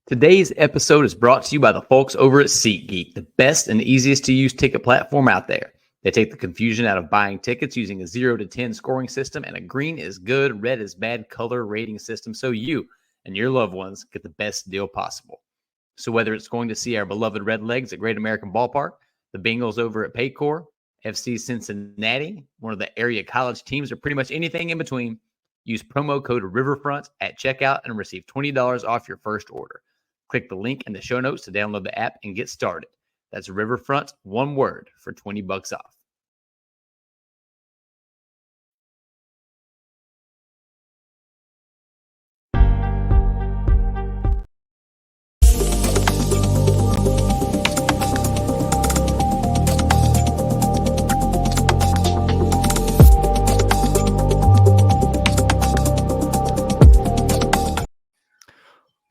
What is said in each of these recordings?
Today's episode is brought to you by the folks over at SeatGeek, the best and easiest to use ticket platform out there. They take the confusion out of buying tickets using a 0 to 10 scoring system and a green is good, red is bad color rating system so you and your loved ones get the best deal possible. So whether it's going to see our beloved Redlegs at Great American Ballpark, the Bengals over at Paycor, FC Cincinnati, one of the area college teams, or pretty much anything in between, use promo code Riverfront at checkout and receive $20 off your first order. Click the link in the show notes to download the app and get started. That's Riverfront, one word, for $20 off.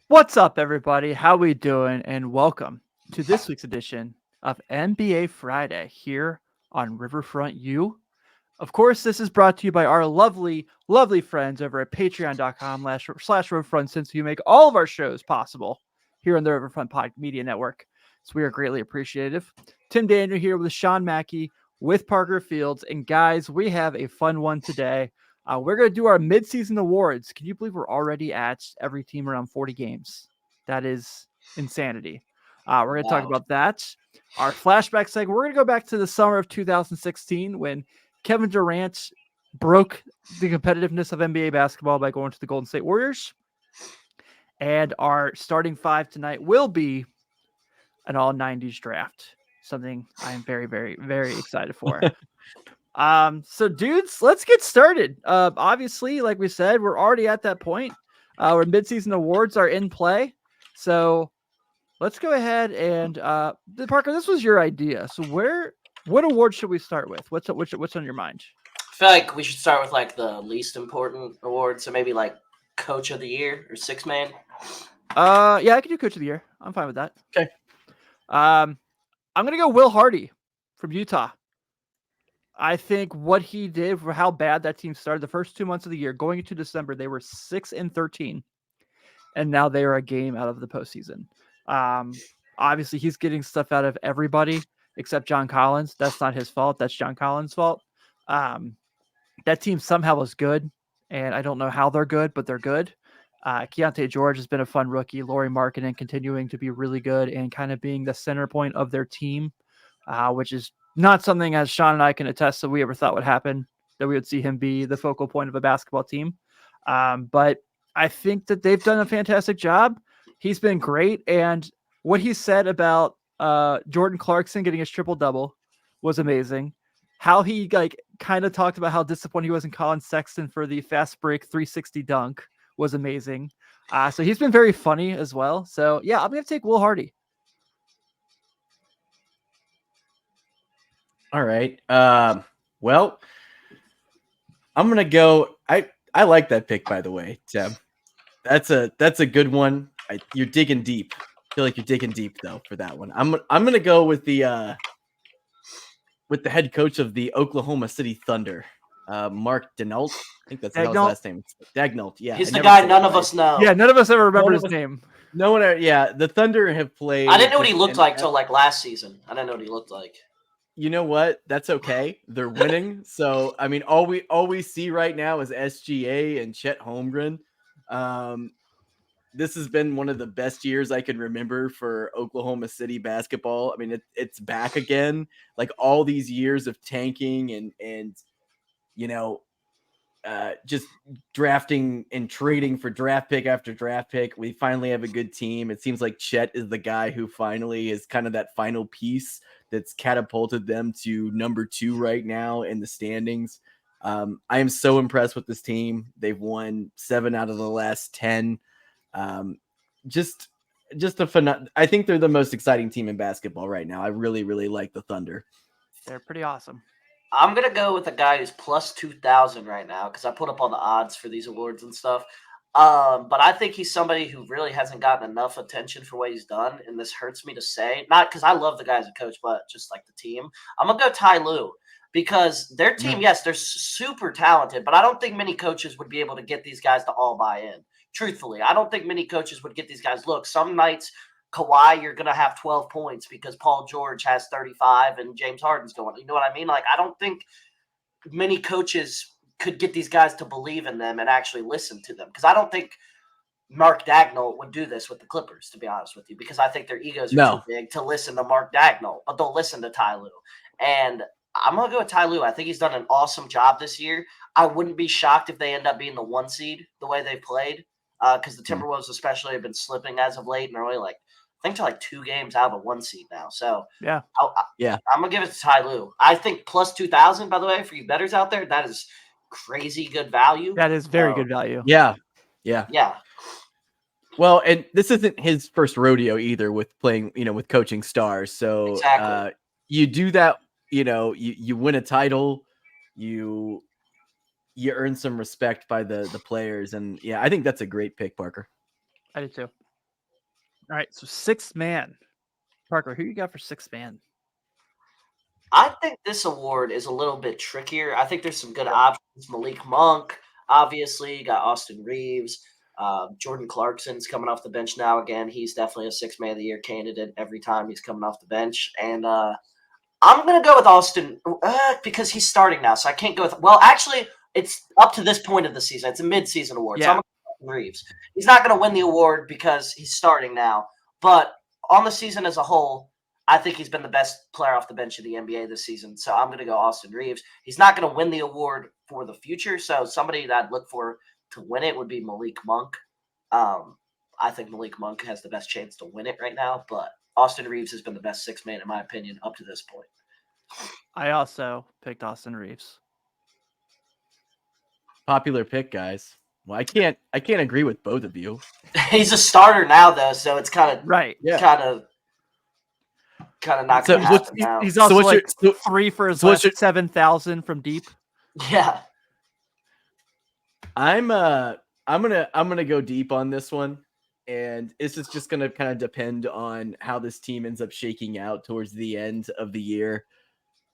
What's up, everybody? How we doing? And welcome to this week's edition of NBA Friday here on Riverfront U. Of course, this is brought to you by our lovely, lovely friends over at patreon.com/Riverfront, since you make all of our shows possible here on the Riverfront Media Network. So we are greatly appreciative. Tim Daniel here with Sean Mackey with Parker Fields. And guys, we have a fun one today. We're going to do our midseason awards. Can you believe we're already at every team around 40 games? That is insanity. We're going to talk about that. Our flashback segment, we're going to go back to the summer of 2016 when Kevin Durant broke the competitiveness of NBA basketball by going to the Golden State Warriors. And our starting five tonight will be an all 90s draft, something I am very, very, very excited for. So dudes, let's get started. Obviously, like we said, we're already at that point. Our midseason awards are in play. So let's go ahead and Parker, this was your idea. So what award should we start with? What's on your mind? I feel like we should start with like the least important award. So maybe like Coach of the Year or Sixth Man. Yeah, I could do Coach of the Year. I'm fine with that. Okay. I'm gonna go Will Hardy from Utah. I think what he did for how bad that team started the first 2 months of the year, going into December, they were 6-13, and now they are a game out of the postseason. Obviously, he's getting stuff out of everybody except John Collins. That's not his fault. That's John Collins' fault. That team somehow is good, and I don't know how they're good, but they're good. Keontae George has been a fun rookie. Lauri Markkanen continuing to be really good and kind of being the center point of their team, which is not something, as Sean and I can attest, that we ever thought would happen, that we would see him be the focal point of a basketball team. But I think that they've done a fantastic job. He's been great. And what he said about Jordan Clarkson getting his triple-double was amazing. How he kind of talked about how disappointed he was in Colin Sexton for the fast break 360 dunk was amazing. So he's been very funny as well. So yeah, I'm going to take Will Hardy. All right. Well, I'm gonna go. I like that pick, by the way, Tim. That's a good one. You're digging deep. I feel like you're digging deep though for that one. I'm gonna go with the head coach of the Oklahoma City Thunder, Mark Daigneault. I think that's his last name. Daigneault. Yeah, he's the guy none of us know. Yeah, none of us ever remember his name. No one. Yeah, the Thunder have played. I didn't know what he looked like till like last season. I didn't know what he looked like. You know what? That's okay. They're winning. So, I mean, all we see right now is SGA and Chet Holmgren. This has been one of the best years I can remember for Oklahoma City basketball. I mean, it's back again. Like all these years of tanking and you know, just drafting and trading for draft pick after draft pick. We finally have a good team. It seems like Chet is the guy who finally is kind of that final piece that's catapulted them to number 2 right now in the standings. I am so impressed with this team. They've won 7 out of the last 10. Just a fun. I think they're the most exciting team in basketball right now. I really, really like the Thunder. They're pretty awesome. I'm going to go with a guy who's plus 2,000 right now because I put up all the odds for these awards and stuff. But I think he's somebody who really hasn't gotten enough attention for what he's done, and this hurts me to say. Not because I love the guy as a coach, but just like the team. I'm going to go Ty Lue because their team, yes, they're super talented, but I don't think many coaches would be able to get these guys to all buy in. Truthfully, I don't think many coaches would get these guys. Look, some nights, Kawhi, you're going to have 12 points because Paul George has 35 and James Harden's going. You know what I mean? Like, I don't think many coaches could get these guys to believe in them and actually listen to them, because I don't think Mark Dagnall would do this with the Clippers, to be honest with you, because I think their egos are too big to listen to Mark Dagnall, but they'll listen to Ty Lue. And I'm going to go with Ty Lue. I think he's done an awesome job this year. I wouldn't be shocked if they end up being the 1 seed the way they played, because the Timberwolves especially have been slipping as of late, and they're only I think they're 2 games out of a 1 seed now. So yeah, I'm going to give it to Ty Lue. I think plus 2,000, by the way, for you bettors out there, that is crazy good value. That is very good value. Yeah. Well, and this isn't his first rodeo either with playing, with coaching stars. So exactly. You do that, you win a title, you earn some respect by the players. And yeah, I think that's a great pick, Parker. I do too. All right. So 6th man. Parker, who you got for 6th man? I think this award is a little bit trickier. I think there's some good options. Malik Monk, obviously. You got Austin Reeves. Jordan Clarkson's coming off the bench now again. He's definitely a 6th man of the year candidate every time he's coming off the bench. And I'm going to go with Austin because he's starting now. So I can't go with – well, actually, it's up to this point of the season. It's a mid-season award. Yeah. So I'm going to go with Austin Reeves. He's not going to win the award because he's starting now. But on the season as a whole, I think he's been the best player off the bench in the NBA this season. So I'm going to go Austin Reeves. He's not going to win the award for the future. So somebody that I'd look for to win it would be Malik Monk. I think Malik Monk has the best chance to win it right now. But Austin Reeves has been the best 6th man, in my opinion, up to this point. I also picked Austin Reeves. Popular pick, guys. Well, I can't agree with both of you. He's a starter now, though, so it's kind of right. Yeah. Kind of not going to happen now. He's also 3 for his last 7,000 from deep. Yeah. I'm gonna go deep on this one, and this is just gonna kind of depend on how this team ends up shaking out towards the end of the year.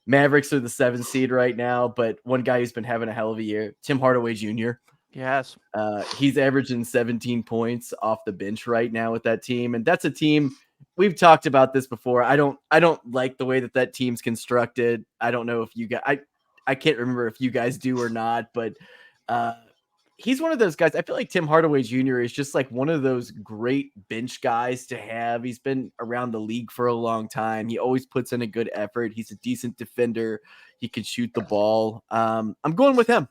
Mavericks are the 7th seed right now, but one guy who's been having a hell of a year, Tim Hardaway Jr. Yes. He's averaging 17 points off the bench right now with that team, and that's a team we've talked about this before. I don't like the way that team's constructed. I don't know if you guys, I can't remember if you guys do or not, but he's one of those guys. I feel like Tim Hardaway Jr. is just like one of those great bench guys to have. He's been around the league for a long time. He always puts in a good effort. He's a decent defender. He can shoot the ball. I'm going with him.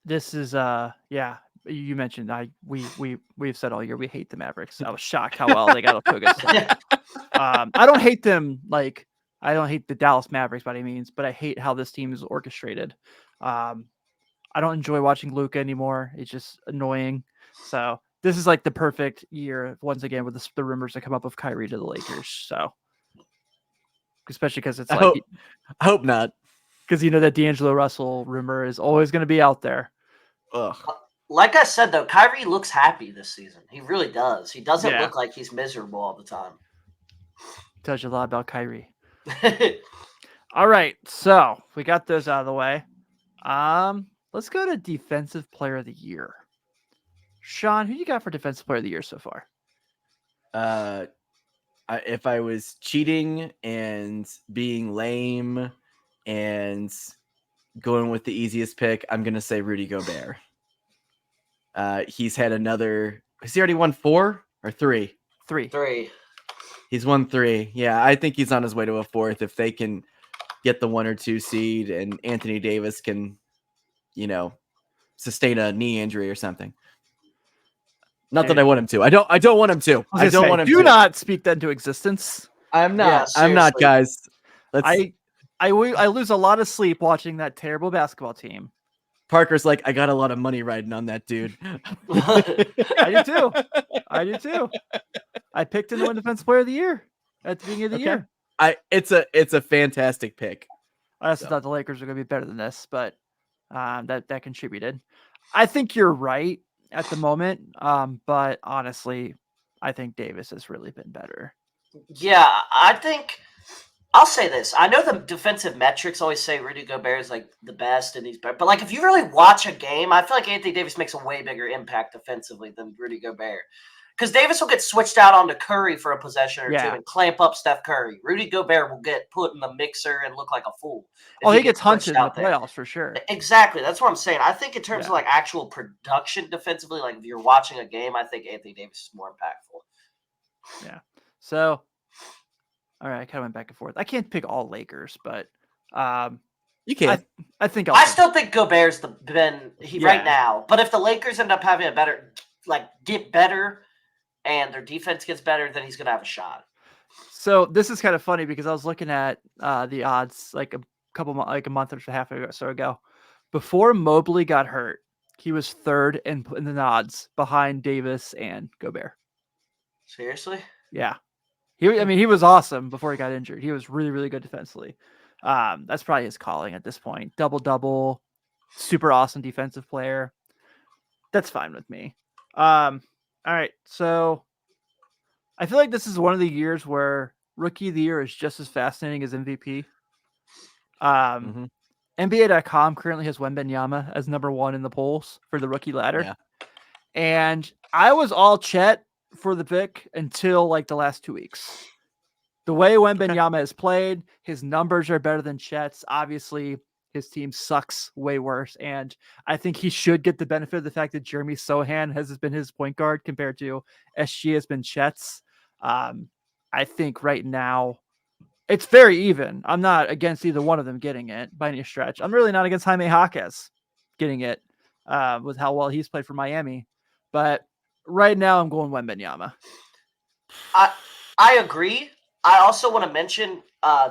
This is you mentioned we've said all year we hate the Mavericks. I was shocked how well they got Okuga. I don't hate them like I don't hate the Dallas Mavericks by any means, but I hate how this team is orchestrated. I don't enjoy watching Luka anymore. It's just annoying. So this is like the perfect year once again with the rumors that come up of Kyrie to the Lakers. So especially because it's I hope not. Because that D'Angelo Russell rumor is always going to be out there. Ugh. Like I said, though, Kyrie looks happy this season. He really does. He doesn't look like he's miserable all the time. Tells you a lot about Kyrie. All right, so we got those out of the way. Let's go to Defensive Player of the Year. Sean, who you got for Defensive Player of the Year so far? If I was cheating and being lame and going with the easiest pick, I'm going to say Rudy Gobert. He's had another. Has he already won 4 or 3? 3. He's won 3. Yeah, I think he's on his way to a 4th if they can get the 1 or 2 seed and Anthony Davis can, sustain a knee injury or something. Not that I want him to. I don't want him to. I don't want him to. Do not speak that into existence. I'm not. Yeah, I'm not, guys. I lose a lot of sleep watching that terrible basketball team. Parker's like, I got a lot of money riding on that dude. I do too. I picked him to win Defensive Player of the Year at the beginning of the year. It's a fantastic pick. I also thought the Lakers were going to be better than this, but that contributed. I think you're right at the moment, but honestly, I think Davis has really been better. Yeah, I think I'll say this. I know the defensive metrics always say Rudy Gobert is like the best and he's better. But like if you really watch a game, I feel like Anthony Davis makes a way bigger impact defensively than Rudy Gobert. Because Davis will get switched out onto Curry for a possession or two Yeah. and clamp up Steph Curry. Rudy Gobert will get put in the mixer and look like a fool. Oh, if he gets hunted switched in the out there. playoffs for sure. Exactly. That's what I'm saying. I think in terms of Yeah. like actual production defensively, like if you're watching a game, I think Anthony Davis is more impactful. Yeah. So, all right, I kind of went back and forth. I can't pick all Lakers, but You can. I think I still think Gobert's Yeah. right now. But if the Lakers end up having a better, like get better, and their defense gets better, then he's gonna have a shot. So this is kind of funny because I was looking at the odds like a month or a half ago, so ago. Before Mobley got hurt, he was third in the odds behind Davis and Gobert. Seriously? Yeah, he was awesome before he got injured. He was really, really good defensively. That's probably his calling at this point. Double, super awesome defensive player. That's fine with me. All right, so I feel like this is one of the years where Rookie of the Year is just as fascinating as MVP. NBA.com currently has Wembanyama as number 1 in the polls for the rookie ladder. Yeah. And I was all Chet for the pick until like the last 2 weeks. The way Wembanyama has played, his numbers are better than Chet's. Obviously, his team sucks way worse. And I think he should get the benefit of the fact that Jeremy Sohan has been his point guard compared to SG has been Chet's. I think right now it's very even. I'm not against either one of them getting it by any stretch. I'm really not against Jaime Jaquez getting it with how well he's played for Miami. But right now I'm going Wembanyama. I agree. I also want to mention,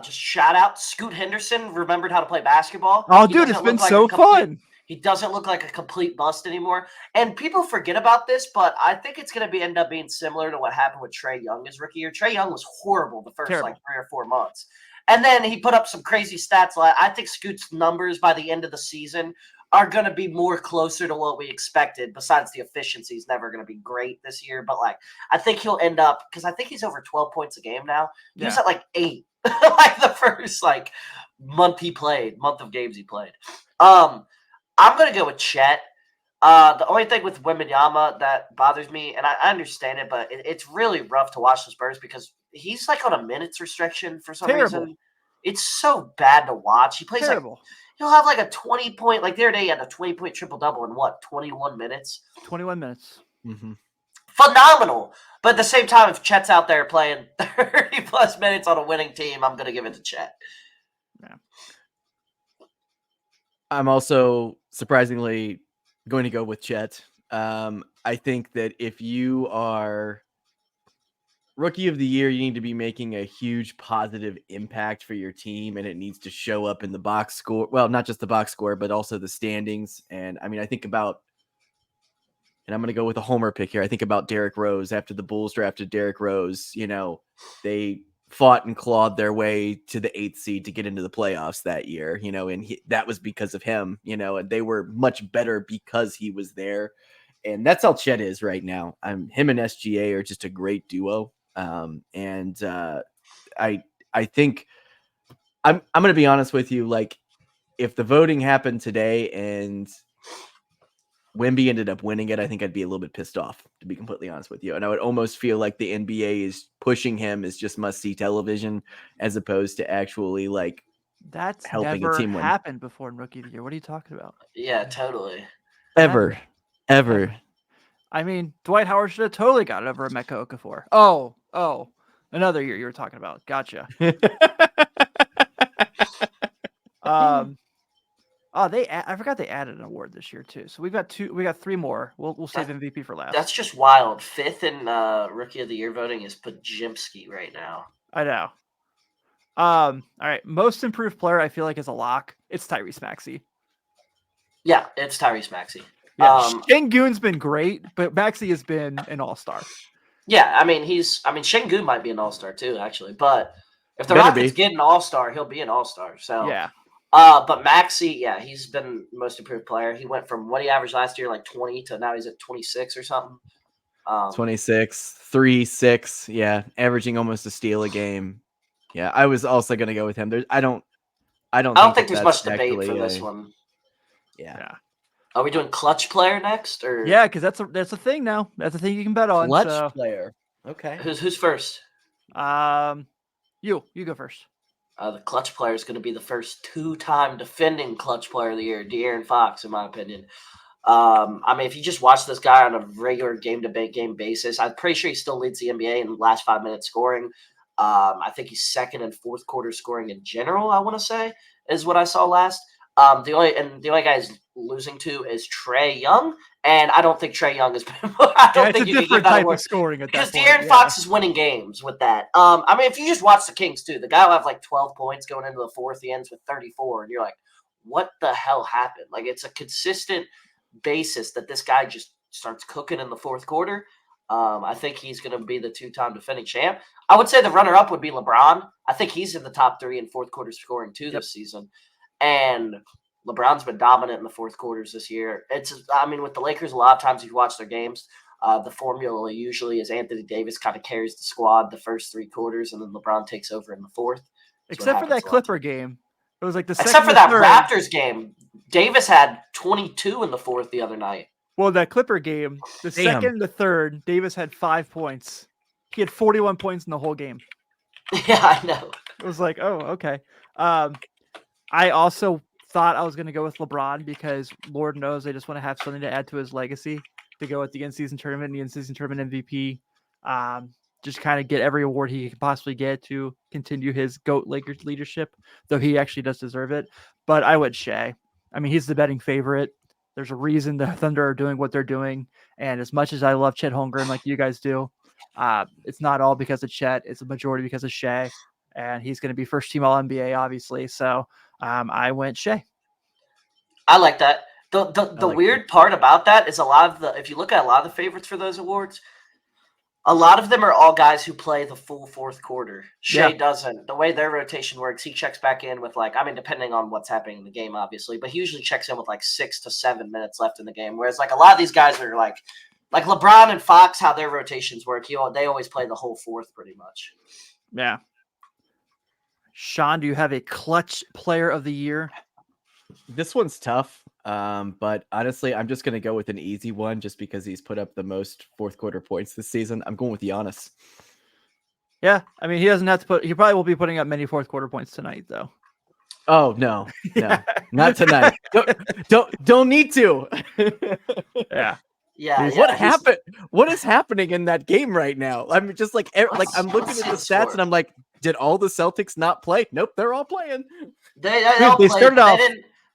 just shout out, Scoot Henderson remembered how to play basketball. Oh, dude, it's been so fun. He doesn't look like a complete bust anymore. And people forget about this, but I think it's going to end up being similar to what happened with Trae Young his rookie year. Trae Young was horrible the first like 3 or 4 months. And then he put up some crazy stats. I think Scoot's numbers by the end of the season are going to be more closer to what we expected. Besides the efficiency is never going to be great this year. But like, I think he'll end up, because I think he's over 12 points a game now. He was at like 8, like the first like month of games he played. I'm going to go with Chet. The only thing with Wembanyama that bothers me, and I understand it, but it's really rough to watch the Spurs because he's like on a minutes restriction for some reason. It's so bad to watch. He plays Terrible. He'll have like a 20-point, like the other day he had a 20-point triple-double in what, 21 minutes? 21 minutes. Mm-hmm. Phenomenal. But at the same time, if Chet's out there playing 30-plus minutes on a winning team, I'm going to give it to Chet. Yeah. I'm also surprisingly going to go with Chet. I think that if you are Rookie of the Year, you need to be making a huge positive impact for your team, and it needs to show up in the box score. Well, not just the box score, but also the standings. And I mean, I think about, and I'm going to go with a homer pick here. I think about Derrick Rose after the Bulls drafted Derrick Rose. You know, they fought and clawed their way to the 8th seed to get into the playoffs that year, you know, and that was because of him, you know, and they were much better because he was there. And that's how Chet is right now. Him and SGA are just a great duo. I think I'm going to be honest with you. Like, if the voting happened today and Wemby ended up winning it, I think I'd be a little bit pissed off, to be completely honest with you. And I would almost feel like the NBA is pushing him as just must-see television as opposed to actually like that's helping never a team win. happened before in Rookie of the Year. What are you talking about? Yeah, totally. Ever. I mean, Dwight Howard should have totally got it over Emeka Okafor. Oh, another year you were talking about. Gotcha. I forgot they added an award this year too. So we got 3 more. We'll save MVP for last. That's just wild. 5th in Rookie of the Year voting is Pajimski right now. I know. All right. Most improved player, I feel like, is a lock. It's Tyrese Maxey. Yeah, it's Tyrese Maxey. Yeah, Şengün's been great, but Maxey has been an all-star. Yeah, I mean Şengün might be an all-star too, actually. But if the Rockets get an all-star, he'll be an all-star. So yeah. But Maxey, yeah, he's been most improved player. He went from what he averaged last year, like 20, to now he's at 26 or something. 26, 3, 6, yeah, averaging almost a steal a game. Yeah, I was also gonna go with him. I don't I don't think that there's that's much debate for actually this one. Yeah. Are we doing clutch player next, or Yeah, because that's a thing now. That's a thing you can bet on. Clutch So, player. Okay. who's first? you go first. The clutch player is going to be the first 2-time defending clutch player of the year, De'Aaron Fox, in my opinion. I mean, if you just watch this guy on a regular game basis, I'm pretty sure he still leads the NBA in the last 5 minutes scoring. I think he's second and fourth quarter scoring in general, I want to say, is what I saw last. The only guy he's losing to is Trae Young, and I don't think Trae Young has been. I don't think it's a you can give different that type award of scoring at that because point. De'Aaron Fox is winning games with that. I mean, if you just watch the Kings too, the guy will have like 12 points going into the fourth. He ends with 34, and you're like, what the hell happened? Like, it's a consistent basis that this guy just starts cooking in the fourth quarter. I think he's going to be the 2-time defending champ. I would say the runner-up would be LeBron. I think he's in the top 3 in fourth quarter scoring too this season. And LeBron's been dominant in the fourth quarters this year. I mean, with the Lakers, a lot of times you watch their games, the formula usually is Anthony Davis kind of carries the squad the first 3 quarters, and then LeBron takes over in the fourth. Except for that Clipper game. It was like the Except second for that third. Raptors game. Davis had 22 in the fourth the other night. Well, that Clipper game, the second and the third, Davis had 5 points. He had 41 points in the whole game. Yeah, I know. It was like, oh, okay. I also thought I was going to go with LeBron because Lord knows they just want to have something to add to his legacy to go at the in-season tournament, the in-season tournament MVP. Just kind of get every award he can possibly get to continue his GOAT Lakers leadership, though he actually does deserve it. But I went Shea. I mean, he's the betting favorite. There's a reason the Thunder are doing what they're doing. And as much as I love Chet Holmgren like you guys do, it's not all because of Chet. It's a majority because of Shea. And he's going to be first team All-NBA, obviously. So I went Shea. I like that. The weird part about that is if you look at a lot of the favorites for those awards, a lot of them are all guys who play the full fourth quarter. Shea doesn't. The way their rotation works, he checks back in with depending on what's happening in the game, obviously, but he usually checks in with 6 to 7 minutes left in the game. Whereas a lot of these guys are like LeBron and Fox, how their rotations work, they always play the whole fourth pretty much. Yeah. Sean, do you have a clutch player of the year? This one's tough, but honestly, I'm just going to go with an easy one just because he's put up the most fourth quarter points this season. I'm going with Giannis. Yeah, I mean, he doesn't have to he probably won't be putting up many fourth quarter points tonight, though. Oh, no, not tonight. Don't need to. Yeah. Yeah. What happened? What is happening in that game right now? I'm just I'm looking at the stats and I'm like, did all the Celtics not play? Nope, they're all playing. They started off.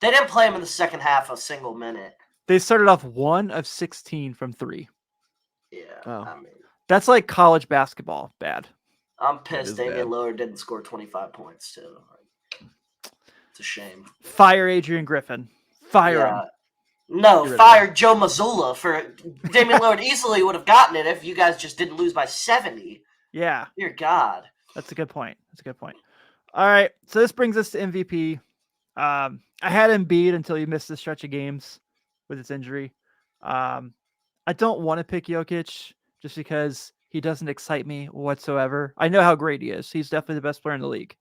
They didn't play him in the second half a single minute. They started off 1 of 16 from 3. Yeah, I mean, that's like college basketball bad. I'm pissed Damian Lillard didn't score 25 points too. It's a shame. Fire Adrian Griffin. Fire him. No, fire Joe Mazzulla for Damian Lillard. Easily would have gotten it if you guys just didn't lose by 70. Yeah. Dear God. That's a good point. All right, so this brings us to MVP. I had Embiid until he missed the stretch of games with his injury. I don't want to pick Jokic just because he doesn't excite me whatsoever. I know how great he is. He's definitely the best player in the league,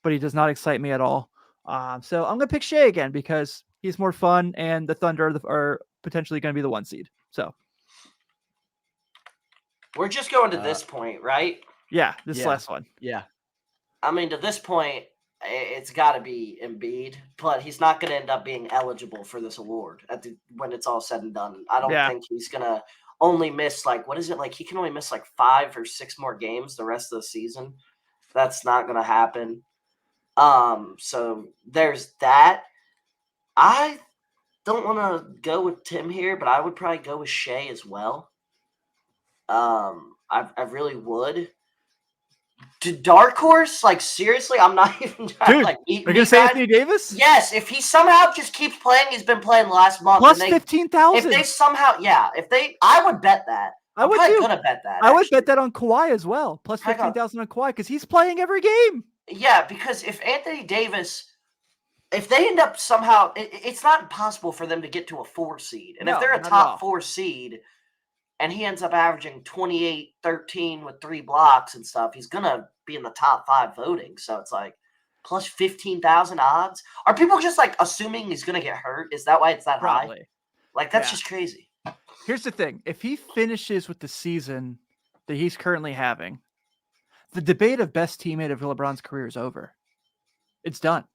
but he does not excite me at all. So I'm going to pick Shea again because he's more fun and the Thunder are potentially going to be the 1 seed. So we're just going to this point, right? Yeah, this last one. Yeah. I mean, to this point, it's got to be Embiid, but he's not going to end up being eligible for this award when it's all said and done. I don't think he's going to only miss he can only miss 5 or 6 more games the rest of the season. That's not going to happen. So there's that. I don't want to go with Tim here, but I would probably go with Shea as well. I really would. To dark horse, seriously, I'm not even trying to eat. Are you gonna say Anthony Davis? Yes, if he somehow just keeps playing, he's been playing last month. Plus 15,000. If they somehow, I would bet that. I would too. Gonna bet that. I would bet that on Kawhi as well. Plus 15,000 on Kawhi because he's playing every game. Yeah, because if Anthony Davis, if they end up somehow, it's not impossible for them to get to a 4 seed, and if they're a top 4 seed. and he ends up averaging 28, 13 with 3 blocks and stuff, he's going to be in the top 5 voting. So it's like plus 15,000 odds. Are people just like assuming he's going to get hurt? Is that why it's that high? Probably. Like, that's Yeah. just crazy. Here's the thing. If he finishes with the season that he's currently having, the debate of best teammate of LeBron's career is over. It's done.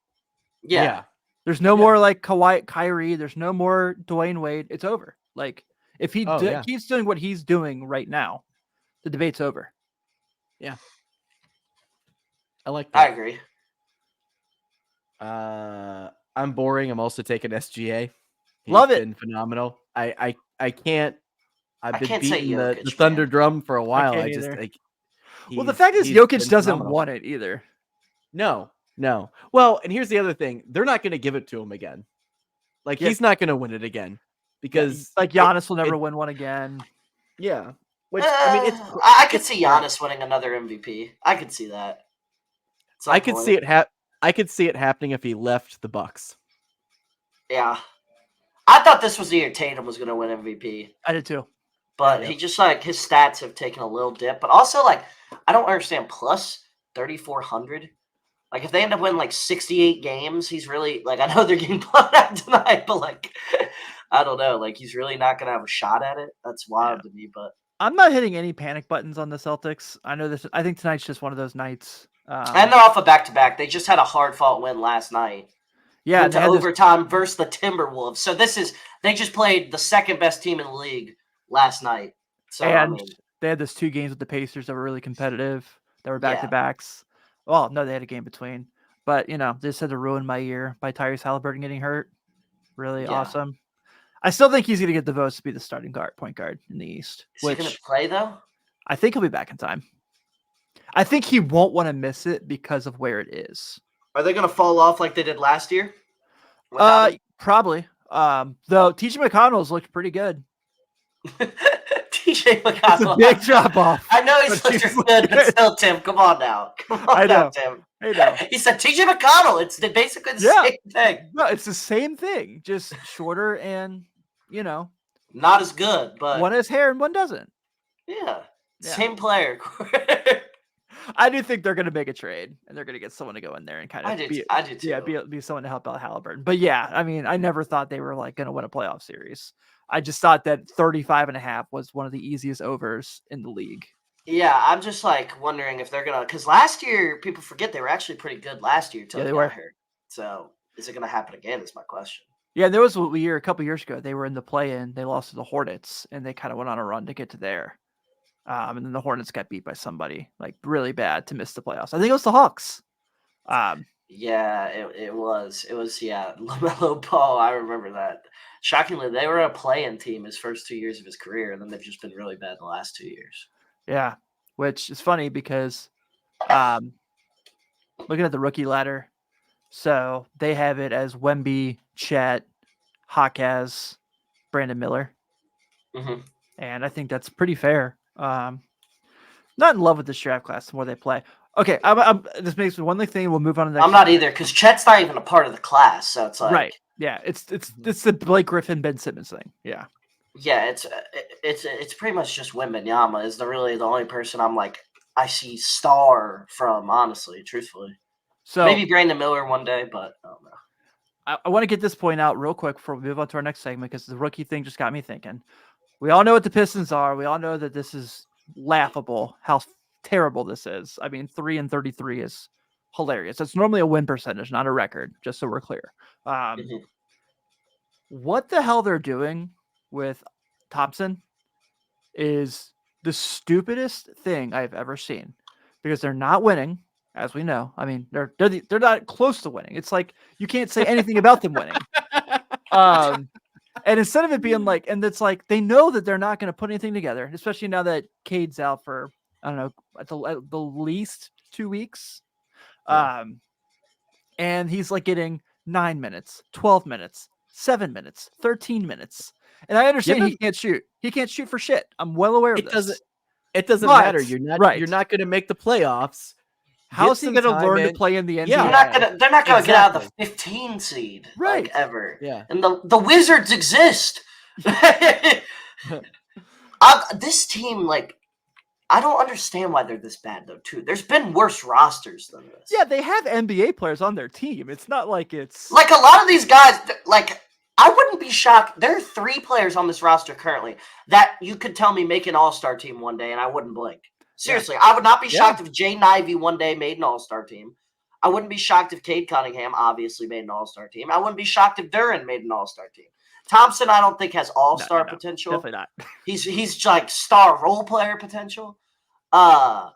Yeah. There's no more like Kyrie. There's no more Dwayne Wade. It's over. Like, if he keeps doing what he's doing right now, the debate's over. Yeah. I like I that. agree. I'm boring. I'm also taking SGA. Love it. Been phenomenal. I can't. I've been can't say beating the Jokic, Thunder man. drum for a while. can't I just either. like. Well, the fact is, he's Jokic been doesn't phenomenal. want it either. No. Well, and here's the other thing: they're not going to give it to him again. Like he's not going to win it again because like Giannis will never win one again. Yeah. Which I mean, I could see Giannis winning another MVP. I could see that. I could see it. I could see it happening if he left the Bucks. Yeah, I thought this was the year Tatum was going to win MVP. I did too. But he just like his stats have taken a little dip. But also like I don't understand plus 3,400. Like if they end up winning like 68 games, he's really like I know they're getting blown out tonight, but like I don't know, like he's really not going to have a shot at it. That's wild to me. But I'm not hitting any panic buttons on the Celtics. I know this. I think tonight's just one of those nights. And they're off a back-to-back. They just had a hard-fought win last night. Yeah, went to overtime versus the Timberwolves. So they just played the second best team in the league last night. So and they had this 2 games with the Pacers that were really competitive. That were back-to-backs. Well, no, they had a game between. But, they just had to ruin my year by Tyrese Halliburton getting hurt. Really awesome. I still think he's going to get the votes to be the starting point guard in the East. Is he going to play, though? I think he'll be back in time. I think he won't want to miss it because of where it is. Are they going to fall off like they did last year? Probably. Though TJ McConnell's looked pretty good. TJ McConnell. It's a big drop off. I know he's such a good, but still, Tim, come on now. Come on now, Tim. I know. He said TJ McConnell. It's basically the same thing. No, it's the same thing, just shorter and, not as good, but one has hair and one doesn't. Yeah. Same player. I do think they're going to make a trade, and they're going to get someone to go in there and kind of I do too. be someone to help out Halliburton. But yeah, I mean, I never thought they were like going to win a playoff series. I just thought that 35.5 was one of the easiest overs in the league. Yeah, I'm just like wondering if they're going to, because last year, people forget they were actually pretty good last year until they got hurt. So is it going to happen again is my question. Yeah, there was a couple years ago, they were in the play-in, they lost to the Hornets, and they kind of went on a run to get to there. And then the Hornets got beat by somebody like really bad to miss the playoffs. I think it was the Hawks. Yeah, it was LaMelo Ball. I remember that. Shockingly, they were a play-in team his first 2 years of his career, and then they've just been really bad the last 2 years. Yeah, which is funny because looking at the rookie ladder, so they have it as Wemby, Chet, Hawkes, Brandon Miller. Mm-hmm. And I think that's pretty fair. Not in love with this draft class the more they play. Okay, this makes me one thing. We'll move on to the next. I'm not either because Chet's not even a part of the class, so it's like right. Yeah, it's the Blake Griffin, Ben Simmons thing. Yeah. Yeah, it's pretty much just Wembanyama is the only person I'm like I see star from, honestly, truthfully. So maybe Brandon Miller one day, but I don't know. I want to get this point out real quick before we move on to our next segment because the rookie thing just got me thinking. We all know what the Pistons are. We all know that this is laughable, how terrible this is. I mean, 3-33 is hilarious. It's normally a win percentage, not a record, just so we're clear. What the hell they're doing with Thompson is the stupidest thing I've ever seen because they're not winning, as we know. I mean, they're not close to winning. It's like you can't say anything about them winning. And instead of it being like, and it's like they know that they're not going to put anything together, especially now that Cade's out for I don't know at the least 2 weeks. Yeah. And he's like getting 9 minutes, 12 minutes, 7 minutes, 13 minutes. And I understand he can't shoot. He can't shoot for shit. I'm well aware of this. It doesn't matter. You're not going to make the playoffs. How is he going to learn to play in the NBA? Yeah. They're not going to get out of the 15 seed, like, ever. Yeah. And the Wizards exist. this team, like, I don't understand why they're this bad, though, too. There's been worse rosters than this. Yeah, they have NBA players on their team. It's not like it's... Like, a lot of these guys, like, I wouldn't be shocked. There are 3 players on this roster currently that you could tell me make an all-star team one day, and I wouldn't blink. Seriously, I would not be shocked if Jay Ivey one day made an all-star team. I wouldn't be shocked if Cade Cunningham obviously made an all-star team. I wouldn't be shocked if Durant made an all-star team. Thompson, I don't think has all-star potential. Definitely not. He's like star role player potential. But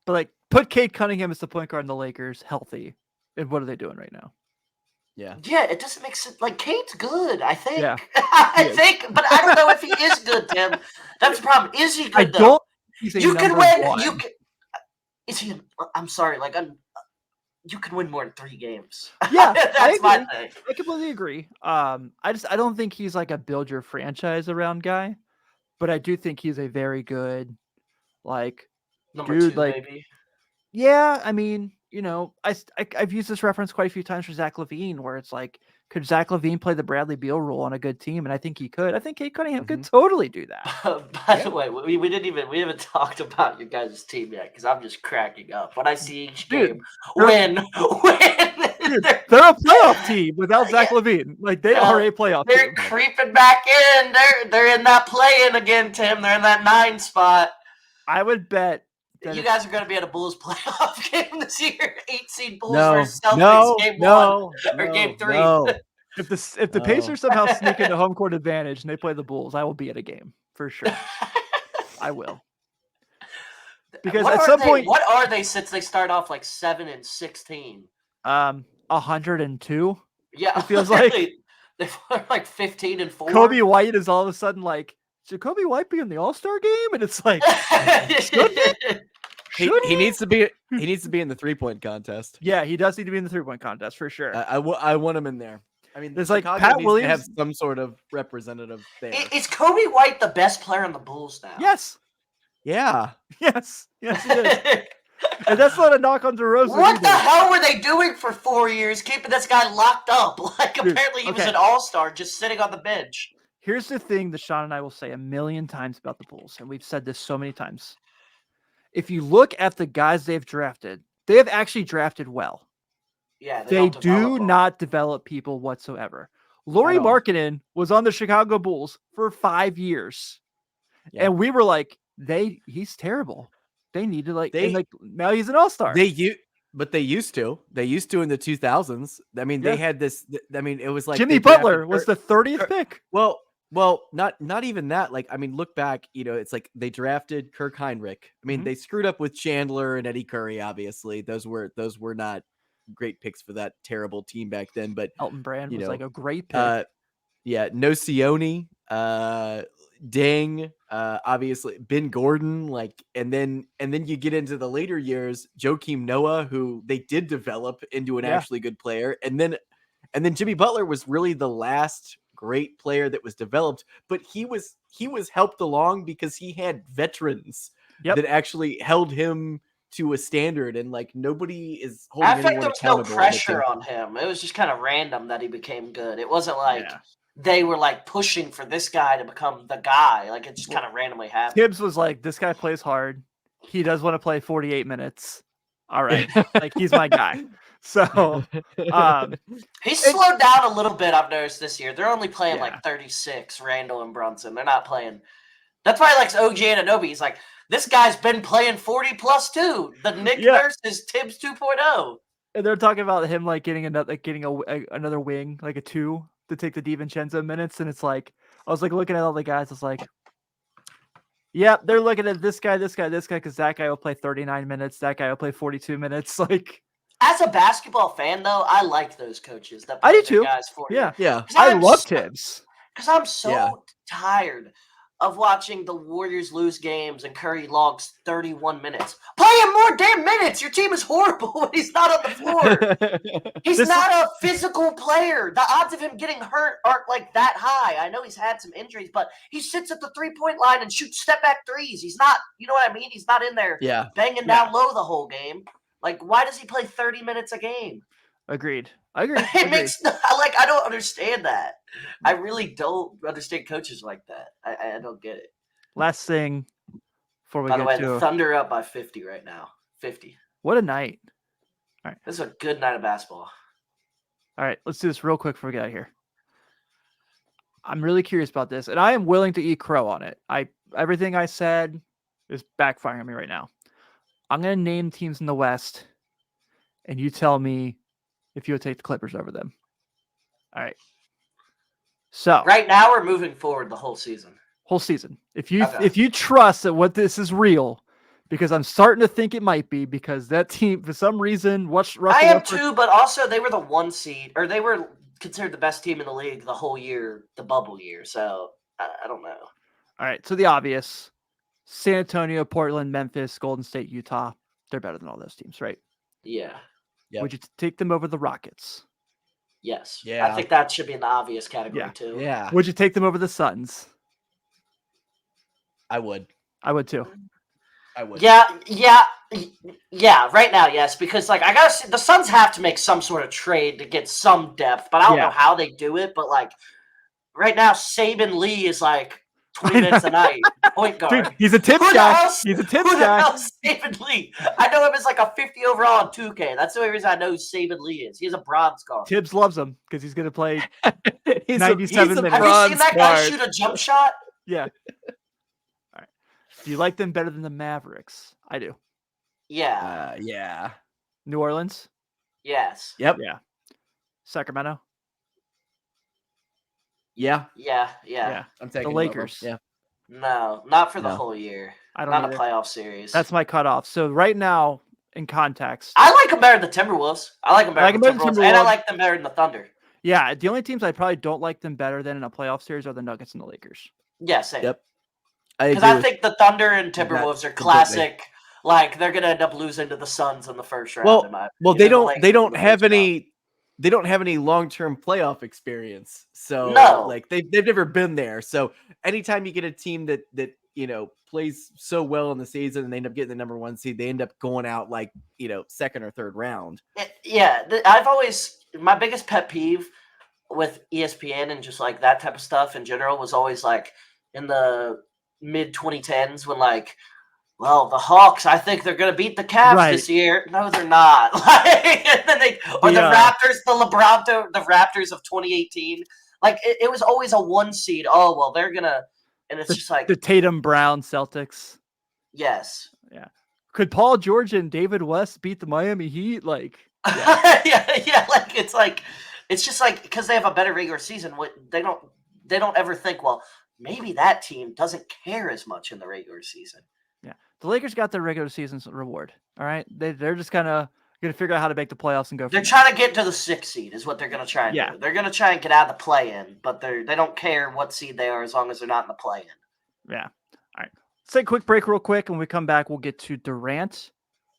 like, put Cade Cunningham as the point guard in the Lakers healthy, and what are they doing right now? Yeah, it doesn't make sense. Like, Cade's good, I think. Yeah. I think, but I don't know if he is good, Tim. That's the problem. Is he good, though? You can win. Is he? I'm sorry. Like, you can win more than 3 games. Yeah, that's my thing. I completely agree. I don't think he's like a build your franchise around guy, but I do think he's a very good, like, number dude, 2, like, maybe. Yeah, I mean, you know, I've used this reference quite a few times for Zach LaVine, where it's like, could Zach LaVine play the Bradley Beal role on a good team? And I think he could. I think Cade Cunningham could totally do that. By the way, we haven't talked about your guys' team yet because I'm just cracking up when I see each game win. Dude, they're a playoff team without Zach LaVine. Like, they are a playoff team. They're creeping back in. They're in that play-in again, Tim. They're in that 9 spot. I would bet you guys are going to be at a Bulls playoff game this year. 8-seed Bulls No, versus Celtics game 1 or game 3. No. If the Pacers somehow sneak into home court advantage and they play the Bulls, I will be at a game for sure. I will. Because at some point, what are they since they start off like 7-16? 102. Yeah, it feels like they're like 15-4. Kobe White is all of a sudden like, should Kobe White be in the All-Star game? And it's like, he needs to be in the 3-point contest. Yeah, he does need to be in the 3-point contest for sure. I want him in there. I mean, there's like Chicago Pat needs Williams to have some sort of representative there. Is Kobe White the best player on the Bulls now? Yes. Yeah. Yes, he is. And that's not a knock on DeRozan. What the hell were they doing for 4 years, keeping this guy locked up? Like, apparently he was an all-star just sitting on the bench. Here's the thing that Sean and I will say a million times about the Bulls, and we've said this so many times. If you look at the guys they've drafted, they have actually drafted well. Yeah, they do not develop people whatsoever. Lauri Markkanen was on the Chicago Bulls for 5 years. Yeah. And we were like, he's terrible. They need to now he's an all-star. But they used to in the 2000s. I mean, they had this. I mean, it was like Jimmy Butler was the 30th pick. Well, not even that. Like, I mean, look back. You know, it's like they drafted Kirk Heinrich. I mean, they screwed up with Chandler and Eddie Curry. Obviously, those were not great picks for that terrible team back then. But Elton Brand was like a great pick. Nocioni, Deng, obviously Ben Gordon, like, and then you get into the later years, Joakim Noah, who they did develop into an actually good player, and then Jimmy Butler was really the last great player that was developed, but he was helped along because he had veterans that actually held him to a standard, and like nobody is holding anyone accountable. There was no pressure on him. It was just kind of random that he became good. It wasn't like they were like pushing for this guy to become the guy. Like, it just kind of randomly happened. Tibbs was like, this guy plays hard. He does want to play 48 minutes. All right. Like, he's my guy. So he's slowed down a little bit, I've noticed this year. They're only playing like 36, Randall and Brunson. They're not playing. That's why he likes OG Anunoby. He's like, this guy's been playing 40 plus too. The Nick Nurse is Tibbs 2.0. And they're talking about him like getting another wing, like a 2 to take the DiVincenzo minutes. And it's like, I was like looking at all the guys. It's like, they're looking at this guy, because that guy will play 39 minutes. That guy will play 42 minutes. Like, as a basketball fan, though, I like those coaches that play the guys 40. Yeah. I love Tibbs. Because I'm so tired of watching the Warriors lose games and Curry logs 31 minutes. Play him more damn minutes. Your team is horrible when he's not on the floor. He's not a physical player. The odds of him getting hurt aren't like that high. I know he's had some injuries, but he sits at the 3-point line and shoots step back threes. He's not, you know what I mean? He's not in there banging down low the whole game. Like, why does he play 30 minutes a game? Agreed. I agree. It makes I don't understand that. I really don't understand coaches like that. I don't get it. last thing before we By the get way, to the Thunder up by 50 right now. 50. what a night. This is a good night of basketball. All right, let's do this real quick before we get out of here. I'm really curious about this, and I am willing to eat crow on it. Everything I said is backfiring on me right now. I'm going to name teams in the West, and you tell me if you would take the Clippers over them. All right. So Right now, we're moving forward the whole season. whole season. If Okay. you trust that what this is real, because I'm starting to think it might be, because that team for some reason Russell I am Westbrook- too, but also they were the 1 seed, or they were considered the best team in the league the whole year, the bubble year. So I don't know. All right, so the obvious: San Antonio, Portland, Memphis, Golden State, Utah. They're better than all those teams, right? Yeah. Yep. Would you take them over the Rockets? Yes. Yeah. I think that should be in the obvious category Yeah. too. Yeah, Would you take them over the Suns? I would. I would too. I would. Yeah. Right now, yes, because like I gotta say, the Suns have to make some sort of trade to get some depth, but I don't Yeah. know how they do it. But like right now, Saban Lee is like 20 minutes a night point guard. Dude, he's a tips Who the guy. hell's- He's a tips Who the guy. hell's Saban Lee? I know him as like a 50 overall on 2K. That's the only reason I know who Saban Lee is. He's a bronze guard. Tibbs loves him because he's going to play. He's 97 a minutes. Have you seen bronze that guy guard. shoot a jump shot? Yeah. All right. Do you like them better than the Mavericks? I do. Yeah. Yeah. New Orleans, Yes. Yep. Yeah. Sacramento, Yeah. Yeah. I'm taking the them over. Lakers. Yeah. No, not for the No. whole year. I don't Not either. a playoff series. That's my cutoff. So right now, in context, I like them better than the Timberwolves. I like them better than the Timberwolves, and I Timberwolves. like them better than the Thunder. yeah, the only teams I probably don't like them better than in a playoff series are the Nuggets and the Lakers. Yeah, same. Yep. I Because agree I with think the Thunder and Timberwolves are completely. classic. Like they're gonna end up losing to the Suns in the first round. Well, in my well, opinion, they and the don't. They Lakers in don't the have first round. any. They don't have any long-term playoff experience. So, No. like they've never been there. So, anytime you get a team that plays so well in the season and they end up getting the number 1 seed, they end up going out like second or third round. Yeah, I've always my biggest pet peeve with ESPN and just like that type of stuff in general was always like in the mid 2010s when like, well, the Hawks, I think they're going to beat the Cavs Right. this year. No, they're not. Like, and then the Raptors, the Raptors of 2018. Like it was always a 1 seed. Oh well, they're gonna, and it's just like The Tatum Brown Celtics. yes. Could Paul George and David West beat the Miami Heat? Like, yeah, like it's just like because they have a better regular season. They don't ever think, well, maybe that team doesn't care as much in the regular season. the Lakers got their regular season's reward. All right, they're just kind of going to figure out how to make the playoffs and go. They're from trying to get to the 6th seed, is what they're going to try and Yeah. do. They're going to try and get out of the play-in, but they don't care what seed they are as long as they're not in the play-in. there. Yeah. All right. Let's take a quick break real quick. And when we come back, we'll get to Durant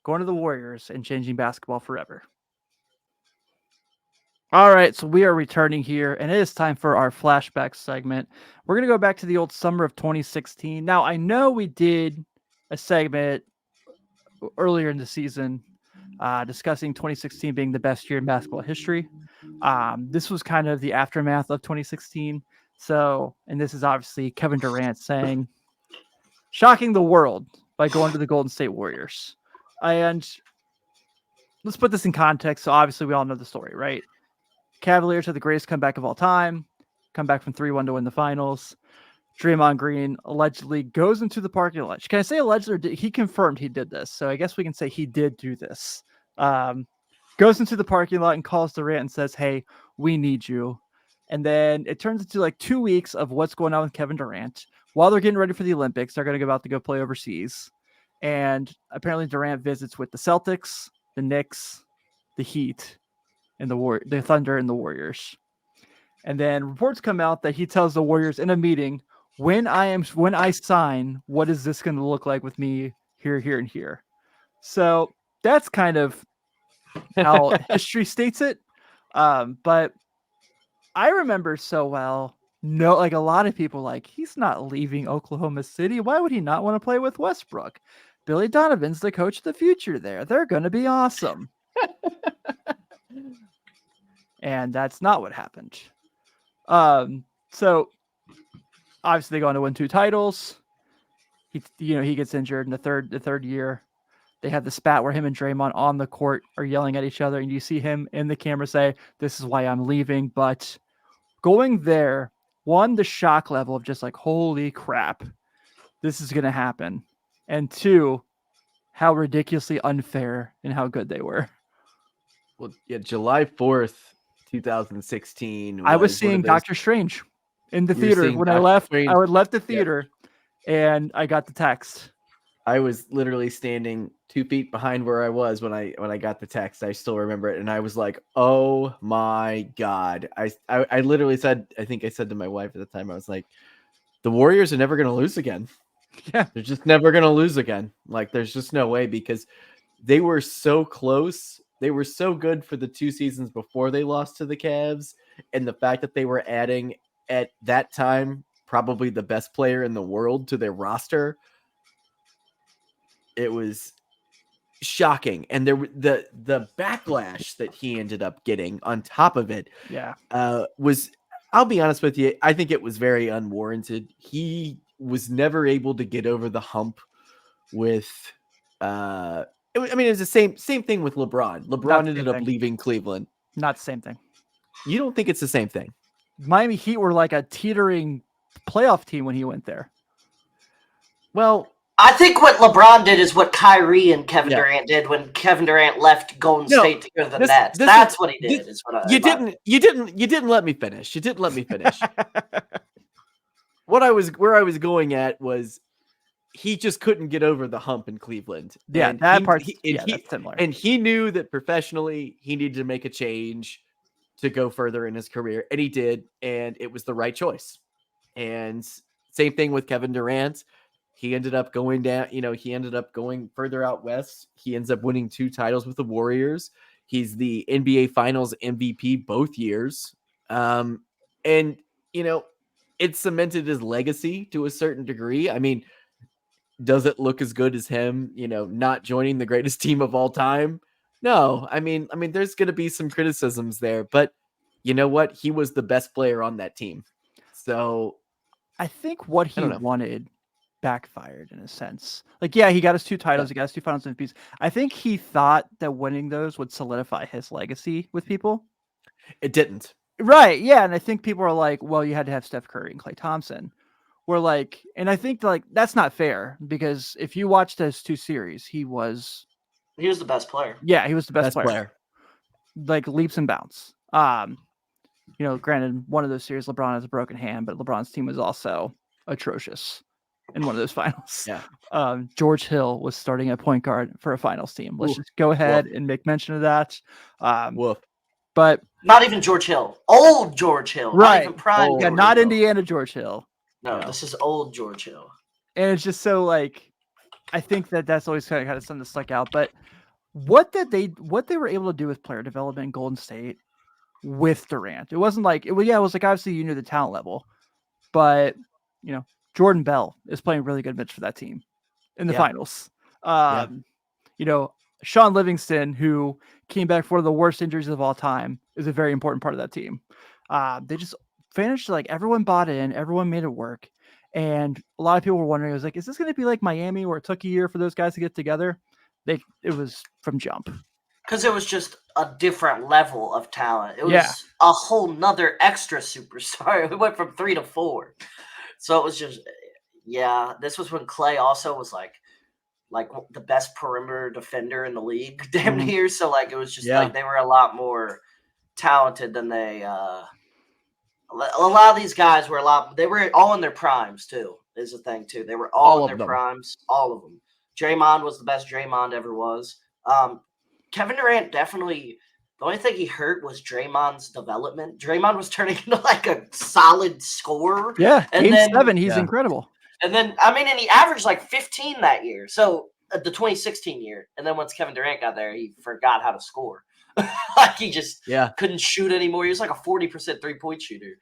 going to the Warriors and changing basketball forever. All right, so we are returning here, and it is time for our flashback segment. We're going to go back to the old summer of 2016. Now, I know we did a segment earlier in the season discussing 2016 being the best year in basketball history. This was kind of the aftermath of 2016. So, and this is obviously Kevin Durant saying, shocking the world by going to the Golden State Warriors. And let's put this in context. So obviously we all know the story, right? Cavaliers are the greatest comeback of all time. Come back from 3-1 to win the finals. Draymond Green allegedly goes into the parking lot. Can I say allegedly? Or he confirmed he did this. So I guess we can say he did do this. Goes into the parking lot and calls Durant and says, hey, we need you. And then it turns into like 2 weeks of what's going on with Kevin Durant. While they're getting ready for the Olympics, they're going to go out to go play overseas. And apparently Durant visits with the Celtics, the Knicks, the Heat, and the Thunder and the Warriors. And then reports come out that he tells the Warriors in a meeting, when I sign, what is this going to look like with me here, here, and here? So that's kind of how history states it. But I remember so well, like a lot of people like, he's not leaving Oklahoma City. Why would he not want to play with Westbrook? Billy Donovan's the coach of the future there. They're going to be awesome. And that's not what happened. So obviously they go on to win 2 titles. he gets injured in the third year. They have the spat where him and Draymond on the court are yelling at each other, and you see him in the camera say, "This is why I'm leaving." But going there, one, the shock level of just like, holy crap, this is going to happen. And two, how ridiculously unfair and how good they were. Well, yeah, July 4th, 2016. I was one of seeing those- Doctor Strange in the You were theater. seeing When I Doctor left, Strange? I would left the theater and I got the text. I was literally standing 2 feet behind where I was when I got the text. I still remember it, and I was like, "Oh my god!" I literally said, I think I said to my wife at the time, I was like, "The Warriors are never going to lose again. Yeah. They're just never going to lose again. Like, there's just no way, because they were so close. They were so good for the 2 seasons before they lost to the Cavs, and the fact that they were adding at that time probably the best player in the world to their roster." It was shocking, and the backlash that he ended up getting on top of it, Yeah. was, I'll be honest with you, I think it was very unwarranted. He was never able to get over the hump with. I mean, it's the same thing with LeBron. Not LeBron the ended same up thing. leaving Cleveland. Not the same thing. You don't think it's the same thing? Miami Heat were like a teetering playoff team when he went there. Well, I think what LeBron did is what Kyrie and Kevin Yeah. Durant did when Kevin Durant left Golden No, State to go to the this- Nets. this That's is- what he did. this- Is what you didn't let me finish. You didn't let me finish. Where I was going at was, he just couldn't get over the hump in Cleveland. Yeah, And that he- part. he- Yeah, and he- that's similar. And he knew that professionally he needed to make a change to go further in his career, and he did, and it was the right choice. And same thing with Kevin Durant. He ended up going down, he ended up going further out west. He ends up winning 2 titles with the Warriors. He's the NBA Finals MVP both years. And it cemented his legacy to a certain degree. I mean, does it look as good as him, not joining the greatest team of all time? No. I mean, there's going to be some criticisms there, but you know what? He was the best player on that team. So I think what he don't know. wanted backfired in a sense. Like, yeah, he got his 2 titles, he got his 2 finals MVPs. I think he thought that winning those would solidify his legacy with people. it didn't. Right. Yeah. And I think people are like, well, you had to have Steph Curry and Klay Thompson. We're like, and I think like that's not fair, because if you watched those 2 series, he was the best player. Yeah, he was the best player. Like leaps and bounds. Granted, one of those series, LeBron has a broken hand, but LeBron's team was also atrocious in one of those finals. Yeah. George Hill was starting at point guard for a finals team. Let's Ooh. just go ahead and make mention of that. Woof. But Not even George Hill. Old George Hill. Right. Not even prime. Old. yeah, George not Hill. Indiana George Hill. No, No. this is old George Hill. And it's just so like, I think that's always kind of something to stick out. But what they were able to do with player development in Golden State with Durant, it wasn't like it was like obviously you knew the talent level, but Jordan Bell is playing really good minutes for that team in the Yeah. finals. Sean Livingston, who came back for the worst injuries of all time, is a very important part of that team. They just finished, like, everyone bought in, everyone made it work. And a lot of people were wondering, I was like, is this going to be like Miami where it took a year for those guys to get together? It was from jump. Because it was just a different level of talent. It was Yeah. a whole nother extra superstar. It went from 3 to 4. So it was just, this was when Clay also was like the best perimeter defender in the league, damn Mhm. near. So like it was just Yeah. like they were a lot more talented than they. A lot of these guys were they were all in their primes too. Is the thing too. They were all All in of their them. primes, all of them. Draymond was the best Draymond ever was. Kevin Durant definitely. The only thing he hurt was Draymond's development. Draymond was turning into like a solid scorer. Yeah. And Game then- 7, he's Yeah. incredible. And then, and he averaged like 15 that year. So the 2016 year. And then once Kevin Durant got there, he forgot how to score. Like he just Yeah. couldn't shoot anymore. He was like a 40% 3-point shooter.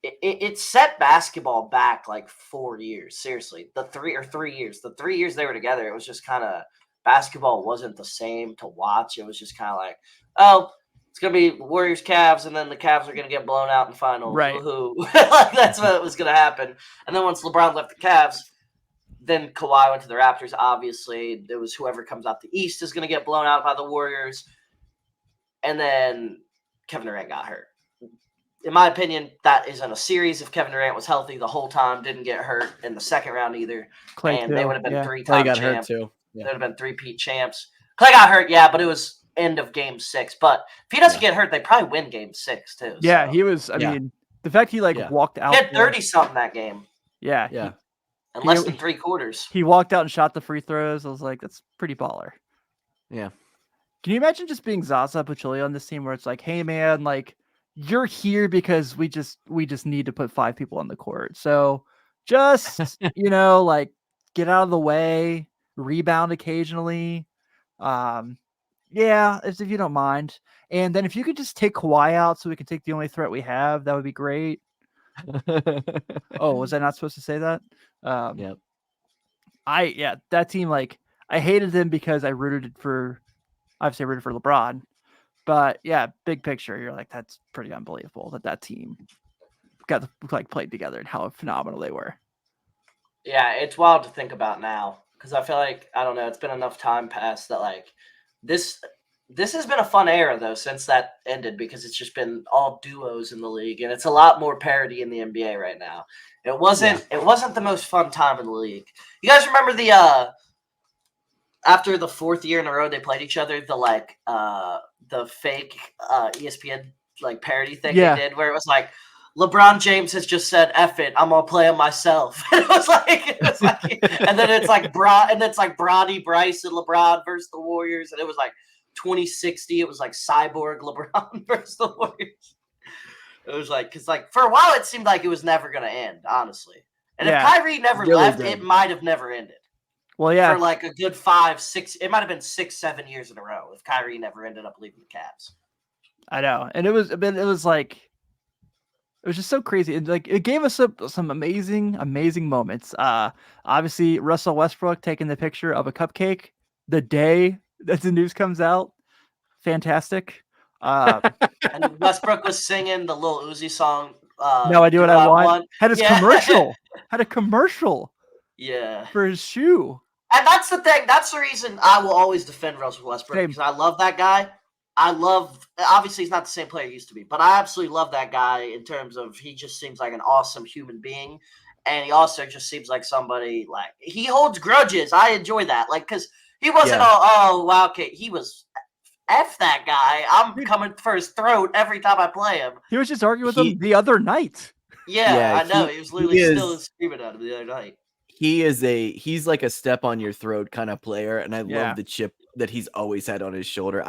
It set basketball back like 4 years. Seriously, 3 years. The 3 years they were together, it was just kind of basketball wasn't the same to watch. It was just kind of like, oh, it's gonna be Warriors Cavs, and then the Cavs are gonna get blown out in the finals. Right. Woohoo. Like that's what was gonna happen. And then once LeBron left the Cavs, then Kawhi went to the Raptors. Obviously, there was whoever comes out the East is going to get blown out by the Warriors. And then Kevin Durant got hurt. In my opinion, that isn't a series. If Kevin Durant was healthy the whole time, didn't get hurt in the second round either, Clay and too, they would have been yeah. three-time Clay got champs. hurt too. They Yeah. would have been three-peat champs. Clay got hurt, yeah, but it was end of Game 6. But if he doesn't get hurt, they probably win Game 6 too. Yeah, so. he was. I Yeah. mean, the fact he Yeah. walked out. He had 30-something that game Yeah, Yeah. in less than 3 quarters. he walked out and shot the free throws. I was like, that's pretty baller. Yeah. Can you imagine just being Zaza Pachulia on this team where it's like, hey man, like you're here because we just need to put 5 people on the court. So just like get out of the way, rebound occasionally. Yeah, if you don't mind. And then if you could just take Kawhi out so we can take the only threat we have, that would be great. Oh, was I not supposed to say that? Yep. That team, like I hated them because I rooted for LeBron. But yeah, big picture, you're like, that's pretty unbelievable that team got played together and how phenomenal they were. Yeah, it's wild to think about now because I feel like, I don't know, it's been enough time past that like this has been a fun era though since that ended because it's just been all duos in the league and it's a lot more parity in the NBA right now. It wasn't the most fun time in the league. You guys remember the after the 4th year in a row they played each other, the fake ESPN like parody thing they did where it was like LeBron James has just said F it, I'm gonna play him myself. It was like and then it's like Bronny, Bryce, and LeBron versus the Warriors, and it was like 2060, it was like Cyborg LeBron versus the Warriors. It was like because like for a while it seemed like it was never gonna end, honestly. And if Kyrie never left, it might have never ended. Well, yeah, for like a good 5, 6, it might have been 6, 7 years in a row if Kyrie never ended up leaving the Cavs. I know, and it was just so crazy. It gave us some amazing moments. Obviously Russell Westbrook taking the picture of a cupcake the day that the news comes out. Fantastic. And Westbrook was singing the Lil Uzi song. No idea what I want. Had his commercial. Had a commercial. Yeah. For his shoe. And that's the thing. That's the reason I will always defend Russell Westbrook because I love that guy. Obviously he's not the same player he used to be, but I absolutely love that guy in terms of he just seems like an awesome human being. And he also just seems like somebody like he holds grudges. I enjoy that. Like, cause he wasn't okay. He was F that guy. I'm coming for his throat every time I play him. He was just arguing with him the other night. Yeah, I know. He was literally still screaming at him the other night. He's like a step on your throat kind of player, and I love the chip that he's always had on his shoulder.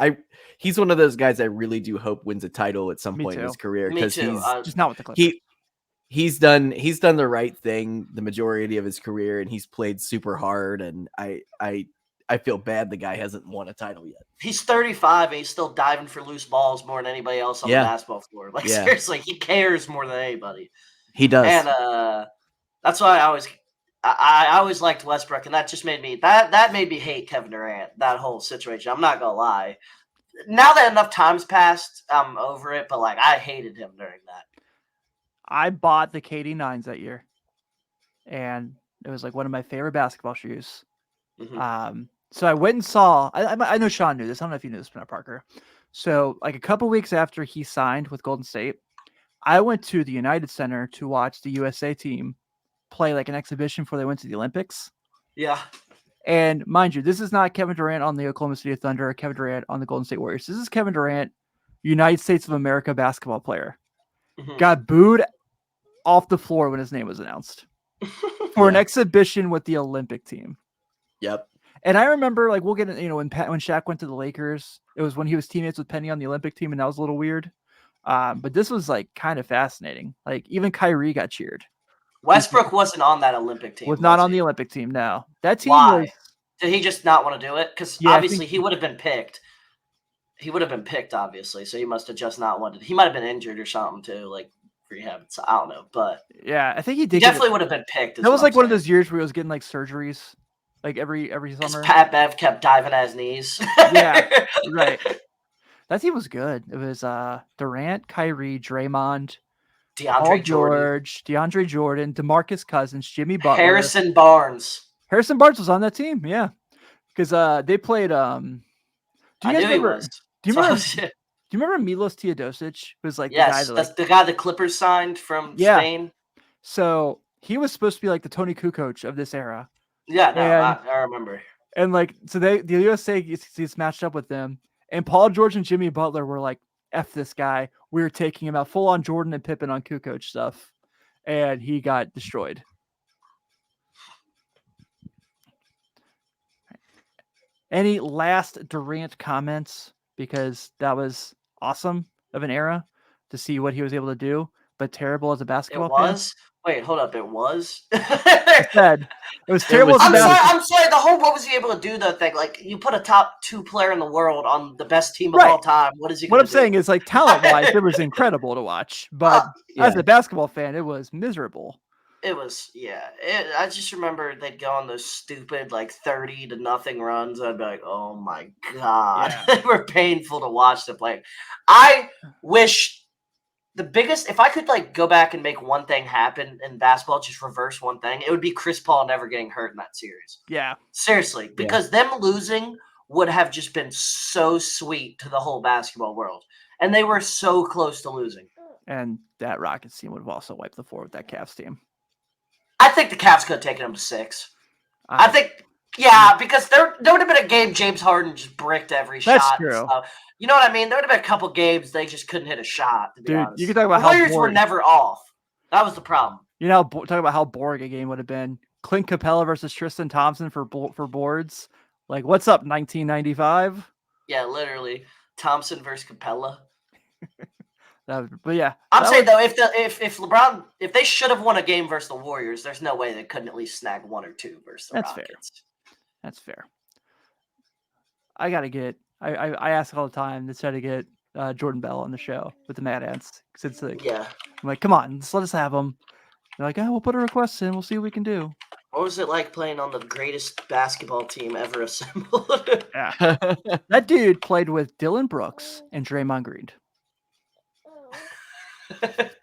He's one of those guys I really do hope wins a title at some point in his career because he's just not with the Clippers. He's done the right thing the majority of his career, and he's played super hard. And I feel bad the guy hasn't won a title yet. He's 35 and he's still diving for loose balls more than anybody else on the basketball floor. Like seriously, he cares more than anybody. He does, and that's why I always liked Westbrook, and that just made me that made me hate Kevin Durant. That whole situation. I'm not gonna lie. Now that enough time's passed, I'm over it. But like, I hated him during that. I bought the KD9s that year, and it was like one of my favorite basketball shoes. Mm-hmm. So I went and saw. I know Sean knew this. I don't know if you knew this, Parker. So like a couple weeks after he signed with Golden State, I went to the United Center to watch the USA team play like an exhibition before they went to the Olympics. Yeah. And mind you, this is not Kevin Durant on the Oklahoma City Thunder or Kevin Durant on the Golden State Warriors. This is Kevin Durant, United States of America basketball player. Mm-hmm. Got booed off the floor when his name was announced for an exhibition with the Olympic team. Yep. And I remember, like, we'll get when Shaq went to the Lakers, it was when he was teammates with Penny on the Olympic team, and that was a little weird. But this was like kind of fascinating. Like even Kyrie got cheered. Westbrook wasn't on that Olympic team. Was not on the Olympic team. No, that team. Why? Did he just not want to do it? Because obviously he would have been picked. He would have been picked, obviously. So he must have just not wanted. He might have been injured or something too, like rehab. So I don't know, but yeah, I think he did. He definitely would have been picked. That was like one of those years where he was getting like surgeries, like every summer. Pat Bev kept diving at his knees. Yeah, right. That team was good. It was Durant, Kyrie, Draymond, DeAndre Jordan, DeMarcus Cousins, Jimmy Butler, Harrison Barnes. Harrison Barnes was on that team, yeah, because they played. Do you I guys knew he remember? was. Do you So I remember? was- Do you remember Milos Teodosic? Was like the guy yes, that that's like the guy the Clippers signed from yeah. Spain. So he was supposed to be like the Tony Kukoc of this era, Yeah, no, and I remember. like so the USA gets matched up with them, and Paul George and Jimmy Butler were like, "F this guy, we're taking him out full on Jordan and Pippen on Kukoc stuff," and he got destroyed. Any last Durant comments? Because that was awesome of an era to see what he was able to do, but terrible as a It basketball fan. was. Wait, hold up. It was. I said it was terrible was as a I'm bad. sorry. basketball. I'm sorry. The whole what was he able to do though thing? Like you put a top 2 player in the world on the best team of Right. all time. What is he? What Gonna I'm saying do? is, like, talent-wise, it was incredible to watch, but as Yeah. a basketball fan, it was miserable. It was, yeah. I just remember they'd go on those stupid like 30-0 runs. I'd be like, oh my god, Yeah. they were painful to watch them play. I wish the biggest, if I could like go back and make one thing happen in basketball, just reverse one thing, it would be Chris Paul never getting hurt in that series. Yeah. Seriously, because them losing would have just been so sweet to the whole basketball world, and they were so close to losing. And that Rockets team would have also wiped the floor with that Cavs team. I think the Cavs could have taken them to 6. I think, yeah, because there would have been a game James Harden just bricked every That's shot. true. And stuff. You know what I mean? There would have been a couple games they just couldn't hit a shot. To be Dude, honest, you can talk about the how Warriors were boring. never off. That was the problem. You know, talk about how boring a game would have been. Clint Capella versus Tristan Thompson for boards. Like, what's up, 1995? Yeah, literally Thompson versus Capella. But yeah, I'm that saying was- though, if LeBron, if they should have won a game versus the Warriors, there's no way they couldn't at least snag 1 or 2 versus the That's fair. Rockets. That's fair. I gotta get. I ask all the time to try to get Jordan Bell on the show with the Mad Ants because it's like, Yeah. I'm like, come on, just let us have him. They're like, oh, we'll put a request in. We'll see what we can do. What was it like playing on the greatest basketball team ever assembled? Yeah, that dude played with Dylan Brooks and Draymond Green.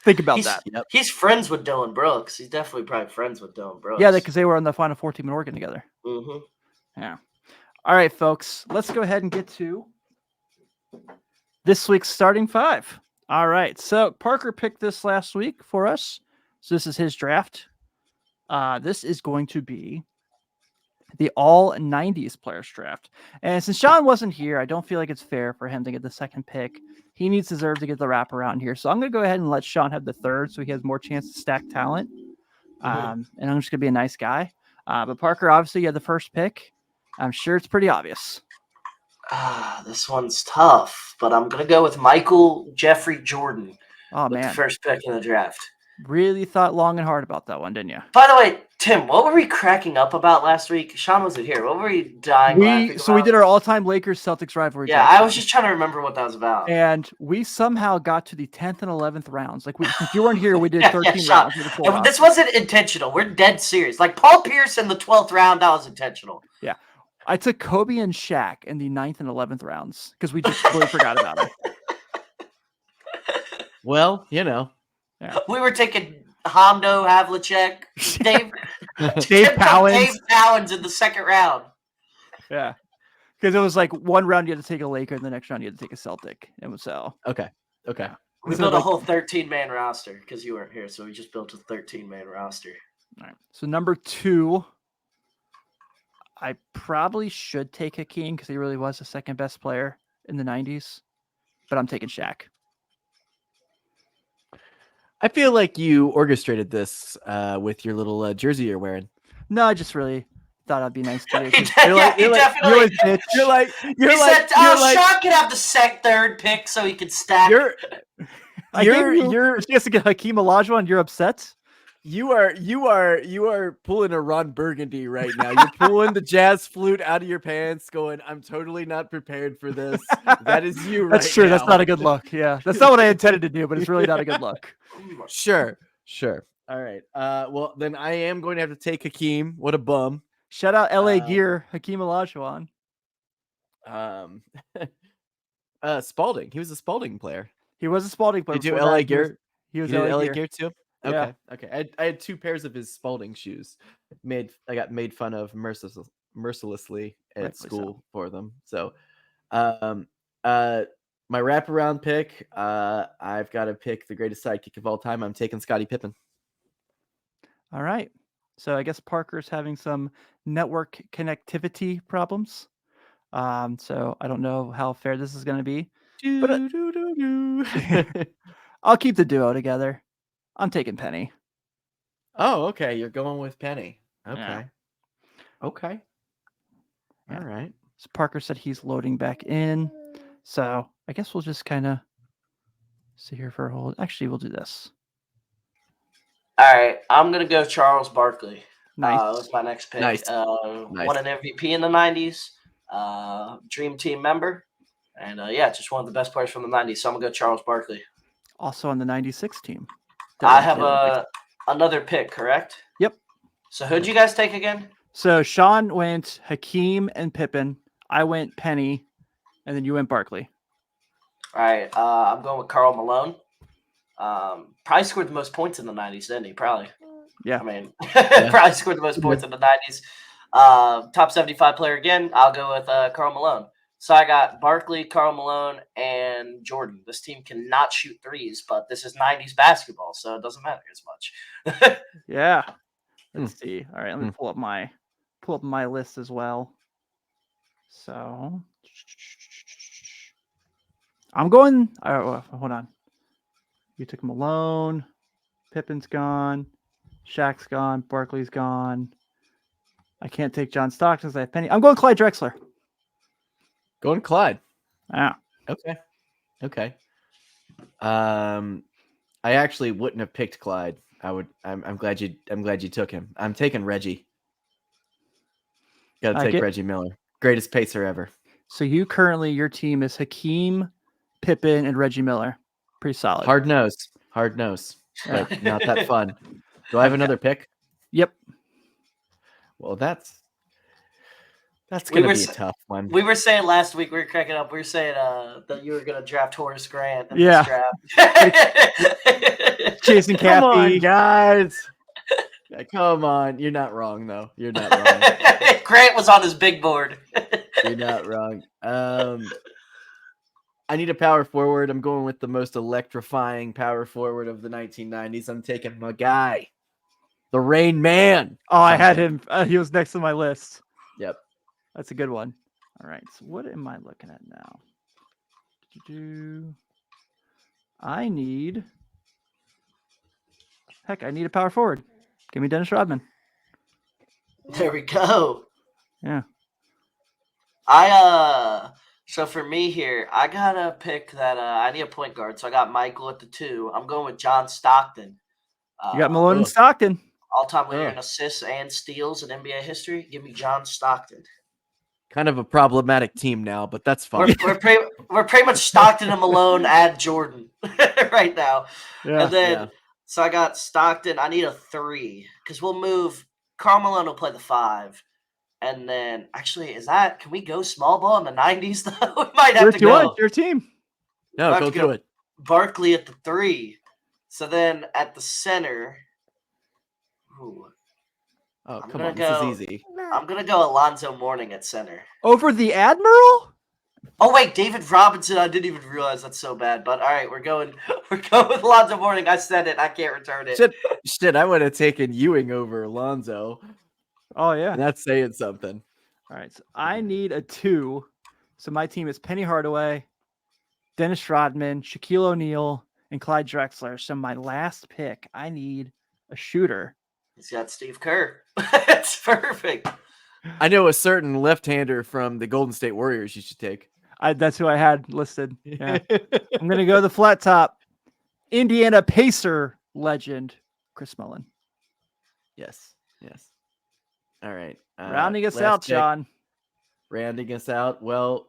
Think about he's, that. Yep. He's friends with Dylan Brooks. He's definitely probably friends with Dylan Brooks. Yeah, because they were on the Final Four team in Oregon together. Mm-hmm. Yeah. All right, folks, let's go ahead and get to this week's starting 5. All right, so Parker picked this last week for us. So this is his draft. This is going to be the all 90s players draft. And since Sean wasn't here, I don't feel like it's fair for him to get the second pick. He deserves to get the wraparound here. So I'm going to go ahead and let Sean have the third so he has more chance to stack talent. And I'm just going to be a nice guy. But Parker, obviously, you had the first pick. I'm sure it's pretty obvious. This one's tough, but I'm going to go with Michael Jeffrey Jordan Oh, with the man. first pick in the draft. Really thought long and hard about that one, didn't you? By the way, Tim, what were we cracking up about last week? Sean wasn't here. What were we dying laughing about? We did our all-time Lakers-Celtics rivalry. Yeah, draft. I was just trying to remember what that was about. And we somehow got to the 10th and 11th rounds. Like, since you weren't here, we did 13 Sean, rounds. We did 4 rounds. this wasn't intentional. We're dead serious. Like Paul Pierce in the 12th round, that was intentional. Yeah. I took Kobe and Shaq in the 9th and 11th rounds because we just completely forgot about them. Well, you know. Yeah. We were taking Hondo, Havlicek, Dave Dave Powens. Dave Powens in the 2nd round. Yeah. Because it was like one round you had to take a Laker, and the next round you had to take a Celtic. And so Okay. We built a whole 13-man roster because you weren't here, so we just built a 13-man roster. all right. So number 2, I probably should take Hakeem because he really was the second best player in the 90s, but I'm taking Shaq. I feel like you orchestrated this with your little jersey you're wearing. No, I just really thought I'd be nice to you. He 'cause did- you're yeah, like, he you're like, definitely- you always bitch. He said, Sean can have the 3rd pick so he can stack. I gave you a chance to get Hakeem Olajuwon. You're upset. You are pulling a Ron Burgundy right now. You're pulling the jazz flute out of your pants, going, "I'm totally not prepared for this." That is you. That's true. That's not a good look. Yeah, that's not what I intended to do, but it's really not a good look. Sure. All right. Well, then I am going to have to take Hakeem. What a bum. Shout out LA Gear, Hakeem Olajuwon. Spalding. He was a Spalding player. He was a Spalding player. Did you before LA that. Gear? He was You did LA LA Gear. Gear too? Okay. I had 2 pairs of his Spalding shoes. I got made fun of mercilessly at Rightfully school for them. So, um, uh, my wraparound pick. I've got to pick the greatest sidekick of all time. I'm taking Scottie Pippen. All right. So I guess Parker's having some network connectivity problems. So I don't know how fair this is going to be, but I'll keep the duo together. I'm taking Penny. Oh, okay. You're going with Penny. Okay. Yeah. Okay. Yeah. All right. So Parker said he's loading back in. So I guess we'll just kind of sit here for a hold. Actually, we'll do this. All right, I'm gonna go Charles Barkley. Nice. That's my next pick. Nice. Won an MVP in the '90s. Dream Team member, and just one of the best players from the '90s. So I'm gonna go Charles Barkley. Also on the 96 team. I have another pick, correct? Yep. So who'd you guys take again? So Sean went Hakeem and Pippen. I went Penny, and then you went Barkley. All right, I'm going with Karl Malone. Probably scored the most points in the '90s, didn't he? Probably. Yeah. I mean, probably scored the most points in the '90s. Top 75 player again. I'll go with Karl Malone. So I got Barkley, Karl Malone, and Jordan. This team cannot shoot threes, but this is '90s basketball, so it doesn't matter as much. Yeah. Let's see. All right, let me pull up my list as well. So I'm going. Hold on. You took Malone. Pippen's gone. Shaq's gone. Barkley's gone. I can't take John Stockton because I have Penny. I'm going Clyde Drexler. Going Clyde. Yeah. Okay. I actually wouldn't have picked Clyde. I'm glad you took him. I'm taking Reggie. Gotta take Reggie Miller. Greatest pacer ever. So your team is Hakeem, Pippen, and Reggie Miller. Pretty solid. Hard nose, but not that fun. Do I have another pick? Yep. Well, that's gonna be a tough one. We were saying last week, we were cracking up. We were saying that you were gonna draft Horace Grant in this draft. Chasing Cappy. Come on, guys. Come on. You're not wrong, though. You're not wrong. Grant was on his big board. You're not wrong. I need a power forward. I'm going with the most electrifying power forward of the 1990s. I'm taking my guy, the Rain Man. Oh, I had him. He was next to my list. Yep. That's a good one. All right. So what am I looking at now? I need a power forward. Give me Dennis Rodman. There we go. Yeah. So for me here, I gotta pick that. I need a point guard, so I got Michael at the 2. I'm going with John Stockton. You got Malone and Stockton. All-time leader in assists and steals in NBA history. Give me John Stockton. Kind of a problematic team now, but that's fine. We're pretty much Stockton and Malone add Jordan right now. Yeah. And then so I got Stockton. I need a 3 because we'll move. Karl Malone will play the 5. And then, actually, can we go small ball in the 90s, though? We might have to go. Your team. No, go do it. Barkley at the 3. So then at the center. Come on. This is easy. I'm going to go Alonzo Mourning at center. Over the Admiral? Oh, wait, David Robinson. I didn't even realize that's so bad. But, all right, we're going with Alonzo Mourning. I said it. I can't return it. Shit, I would have taken Ewing over Alonzo. Oh, yeah. That's saying something. All right. So I need a 2. So my team is Penny Hardaway, Dennis Rodman, Shaquille O'Neal, and Clyde Drexler. So my last pick, I need a shooter. He's got Steve Kerr. That's perfect. I know a certain left-hander from the Golden State Warriors you should take. That's who I had listed. Yeah. I'm going to go the flat top. Indiana Pacer legend, Chris Mullin. Yes. All right. Rounding us out, Sean. Rounding us out. Well,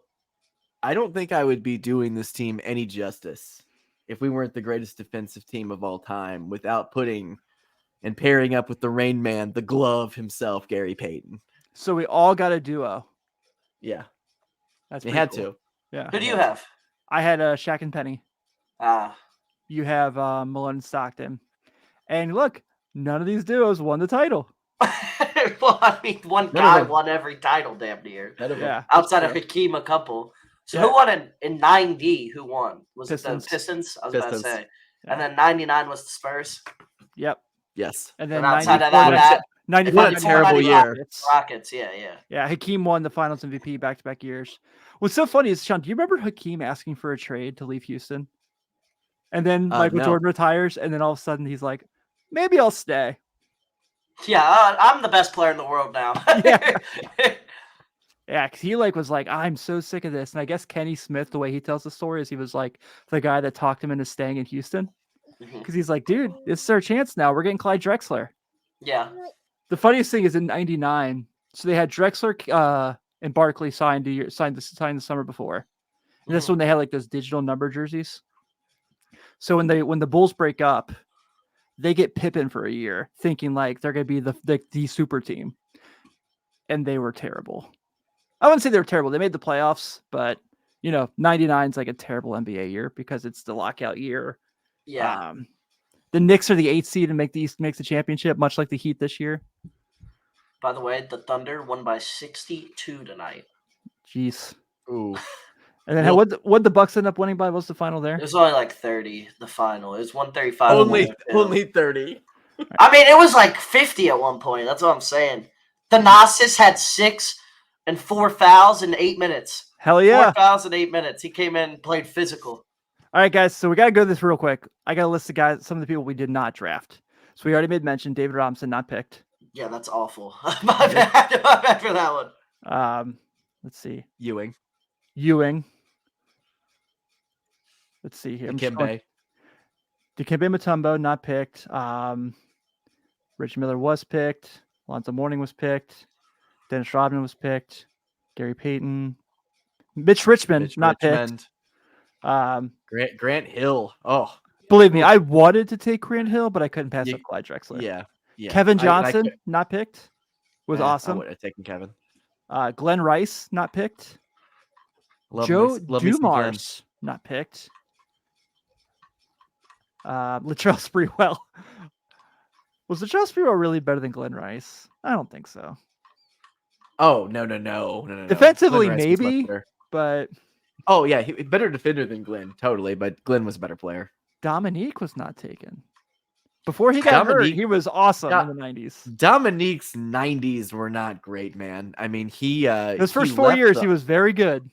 I don't think I would be doing this team any justice if we weren't the greatest defensive team of all time without putting and pairing up with the Rain Man, the glove himself, Gary Payton. So we all got a duo. Yeah. That's we had cool. to. Yeah. Who do you have? I had Shaq and Penny. Ah. You have Malone and Stockton. And look, none of these duos won the title. Well, I mean, one None of guy them. won every title damn near. None of them. Yeah. Outside of True. Hakeem, a couple. So Yeah. who won in 90? Who won? Was Pistons. it the Pistons? I was Pistons. about to say. Yeah. And then 99 was the Spurs. Yep. Yes. And then And outside of 94, that, 95, What a terrible 95 year. Rockets. Rockets, yeah. Yeah, Hakeem won the Finals MVP back-to-back years. What's so funny is, Sean, do you remember Hakeem asking for a trade to leave Houston? And then Michael No. Jordan retires, and then all of a sudden he's like, maybe I'll stay. Yeah, I'm the best player in the world now. Yeah. Yeah, because he was like, I'm so sick of this. And I guess Kenny Smith, the way he tells the story, is he was like the guy that talked him into staying in Houston. Mhm. Because he's like, dude, this is our chance now. We're getting Clyde Drexler. Yeah. The funniest thing is in '99, so they had Drexler and Barkley signed the summer before. And this Mhm. one they had like those digital number jerseys. So when the Bulls break up, they get Pippen for a year, thinking like they're gonna be the super team. And they were terrible. I wouldn't say they were terrible. They made the playoffs, but 99 is like a terrible NBA year because it's the lockout year. Yeah. The Knicks are the 8th seed and makes the championship, much like the Heat this year. By the way, the Thunder won by 62 tonight. Jeez. Ooh. And then Well- what the Bucks end up winning by? What's the final there? It was only like 30, the final. It was 135. Only 30. I mean, it was like 50 at one point. That's what I'm saying. Thanasis had 6 and 4 fouls in 8 minutes. Hell yeah. 4 fouls in 8 minutes. He came in and played physical. All right, guys. So we got to go this real quick. I got to list some of the people we did not draft. So we already made mention David Robinson not picked. Yeah, that's awful. My bad for that one. Let's see. Ewing. Let's see here. I'm just Dikembe. Dikembe Mutombo not picked. Rich Miller was picked. Alonzo Mourning was picked. Dennis Rodman was picked. Gary Payton. Mitch Richmond not picked. Grant Hill. Oh, Believe me, I wanted to take Grant Hill, but I couldn't pass up Clyde Drexler. yeah. Kevin Johnson not picked. Was I awesome. would have taken Kevin. Glenn Rice not picked. Love Joe me some Glenn. Dumars not picked. Latrell Sprewell. Was Latrell Sprewell really better than Glenn Rice? I don't think so. Oh, no. Defensively, Glenn Rice was much maybe, better. but Oh, yeah. He better defender than Glenn. Totally. But Glenn was a better player. Dominique was not taken. Before he got hurt, he was awesome in the 90s. Dominique's 90s were not great, man. I mean, his first 4 years, he was very good.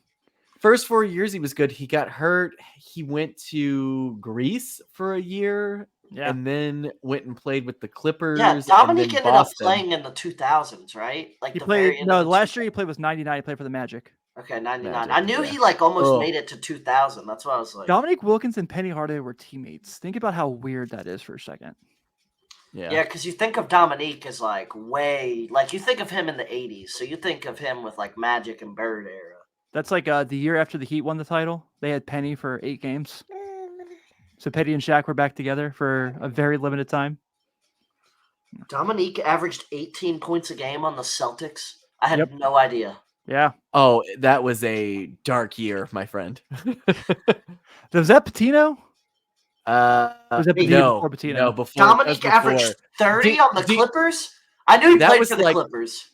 First 4 years, he was good. He got hurt. He went to Greece for a year. Yeah. And then went and played with the Clippers. Yeah, Dominique and then ended up Boston. playing in the 2000s, right? Like He the very played end of the last year he played was 99. He played for the Magic. Okay, 99. Magic, I knew yeah. he like almost Oh. made it to 2000. That's what I was like. Dominique Wilkins and Penny Hardaway were teammates. Think about how weird that is for a second. Yeah, because you think of Dominique as like you think of him in the 80s. So you think of him with like Magic and Bird era. That's like the year after the Heat won the title. They had Penny for 8 games. So Penny and Shaq were back together for a very limited time. Dominique averaged 18 points a game on the Celtics. I had no idea. Yeah. Oh, that was a dark year, my friend. Was that Patino? Was that no, before Patino? no, before Dominique that was averaged before. 30 on the Clippers? I knew he That played was for the like- Clippers.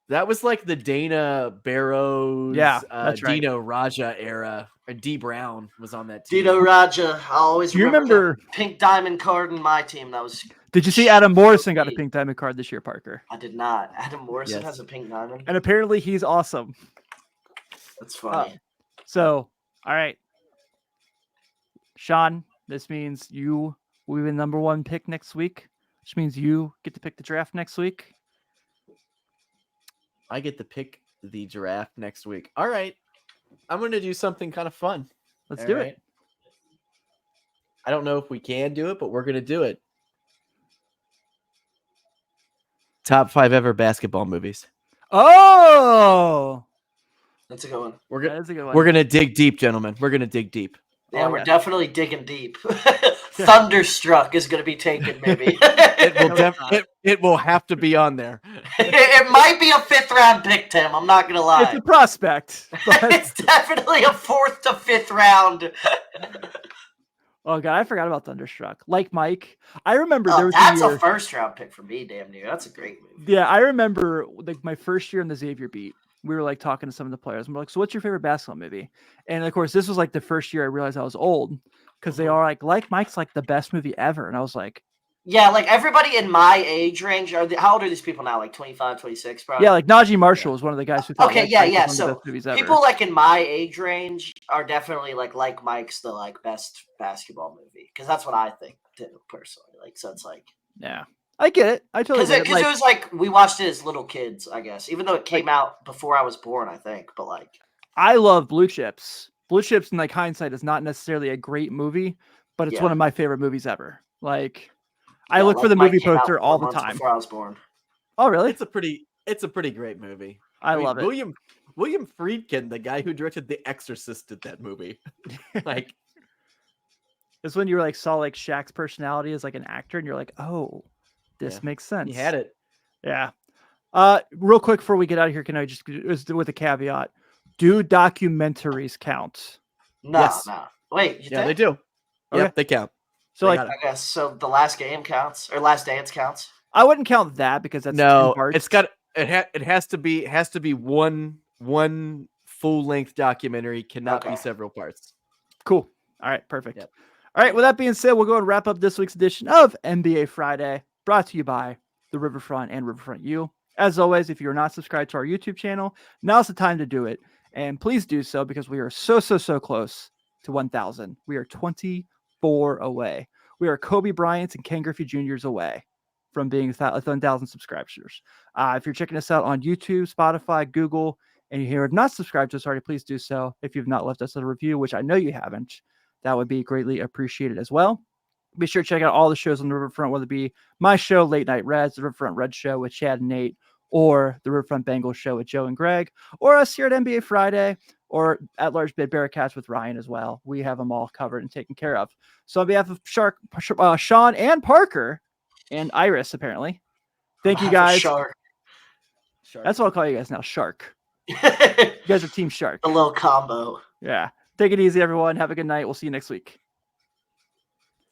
That was like the Dana Barrows, that's right. Dino Raja era. D Brown was on that team. Dino Raja. I always Do you remember remember? that pink diamond card in my team. That was. Did you see Adam Morrison got a pink diamond card this year, Parker? I did not. Adam Morrison Yes. has a pink diamond. And apparently he's awesome. That's funny. So, all right. Sean, this means you will be the number 1 pick next week, which means you get to pick the draft next week. I get to pick the draft next week. All right. I'm going to do something kind of fun. Let's All do right? it. I don't know if we can do it, but we're going to do it. Top 5 ever basketball movies. Oh, That's a good one. We're that going is a good one. we're going to dig deep, gentlemen. We're going to dig deep. Yeah, Oh, we're yeah. definitely digging deep. Thunderstruck is going to be taken, maybe. It will have to be on there. It might be a 5th round pick, Tim. I'm not going to lie. It's a prospect. But It's definitely a 4th to 5th round. Oh god, I forgot about Thunderstruck. Like Mike, I remember there was That's a a year. first round pick for me, damn near. That's a great movie. Yeah, I remember like my first year in the Xavier beat. We were like talking to some of the players, and we're like, "So, what's your favorite basketball movie?" And of course, this was like the first year I realized I was old because they are like Mike's like the best movie ever, and I was like, Yeah, like everybody in my age range how old are these people now? Like 25, 26, probably? "Yeah, like Najee Marshall was one of the guys who thought Okay, Like yeah, Mike yeah. was one of the So best movies ever." people like in my age range are definitely like Mike's the like best basketball movie because that's what I think too personally. Like, so it's like Yeah, I get it. I totally because get it. Like, it was like we watched it as little kids, I guess, even though it came out before I was born, I think. But like, I love Blue Chips. Blue Chips, in like hindsight, is not necessarily a great movie, but it's Yeah. one of my favorite movies ever. Like, I yeah, look for like the Mike movie came out poster 4 all the months time. before I was born. Oh, really? It's a pretty great movie. I mean, love it. William Friedkin, the guy who directed The Exorcist, did that movie. Like, It's when you like saw like Shaq's personality as like an actor, and you're like, oh, this Yeah, makes sense. he had it. Yeah. Real quick before we get out of here, can I just with a caveat? Do documentaries count? No, Yes. no. Wait, you Yeah, think? they do. Okay. Yep, they count. So They like, got it. I guess so. The Last Game counts or Last Dance counts. I wouldn't count that because that's 10 No, parts. it's got it has to be one full length documentary. Cannot Okay. be several parts. Cool. All right, perfect. Yep. All right, with that being said, we'll go and wrap up this week's edition of NBA Friday, brought to you by the Riverfront and Riverfront U. As always, if you're not subscribed to our YouTube channel, now's the time to do it. And please do so because we are so close to 1,000. We are 24 away. We are Kobe Bryant and Ken Griffey Jr.'s away from being 1,000 subscribers. If you're checking us out on YouTube, Spotify, Google, and you have not subscribed to us already, please do so. If you've not left us a review, which I know you haven't, that would be greatly appreciated as well. Be sure to check out all the shows on the Riverfront, whether it be my show, Late Night Reds, the Riverfront Red Show with Chad and Nate, or the Riverfront Bengals Show with Joe and Greg, or us here at NBA Friday, or at Large Bid Bearcats with Ryan as well. We have them all covered and taken care of. So on behalf of Sean and Parker and Iris, apparently, thank you guys. Shark. That's what I'll call you guys now, Shark. You guys are Team Shark. A little combo. Yeah. Take it easy, everyone. Have a good night. We'll see you next week.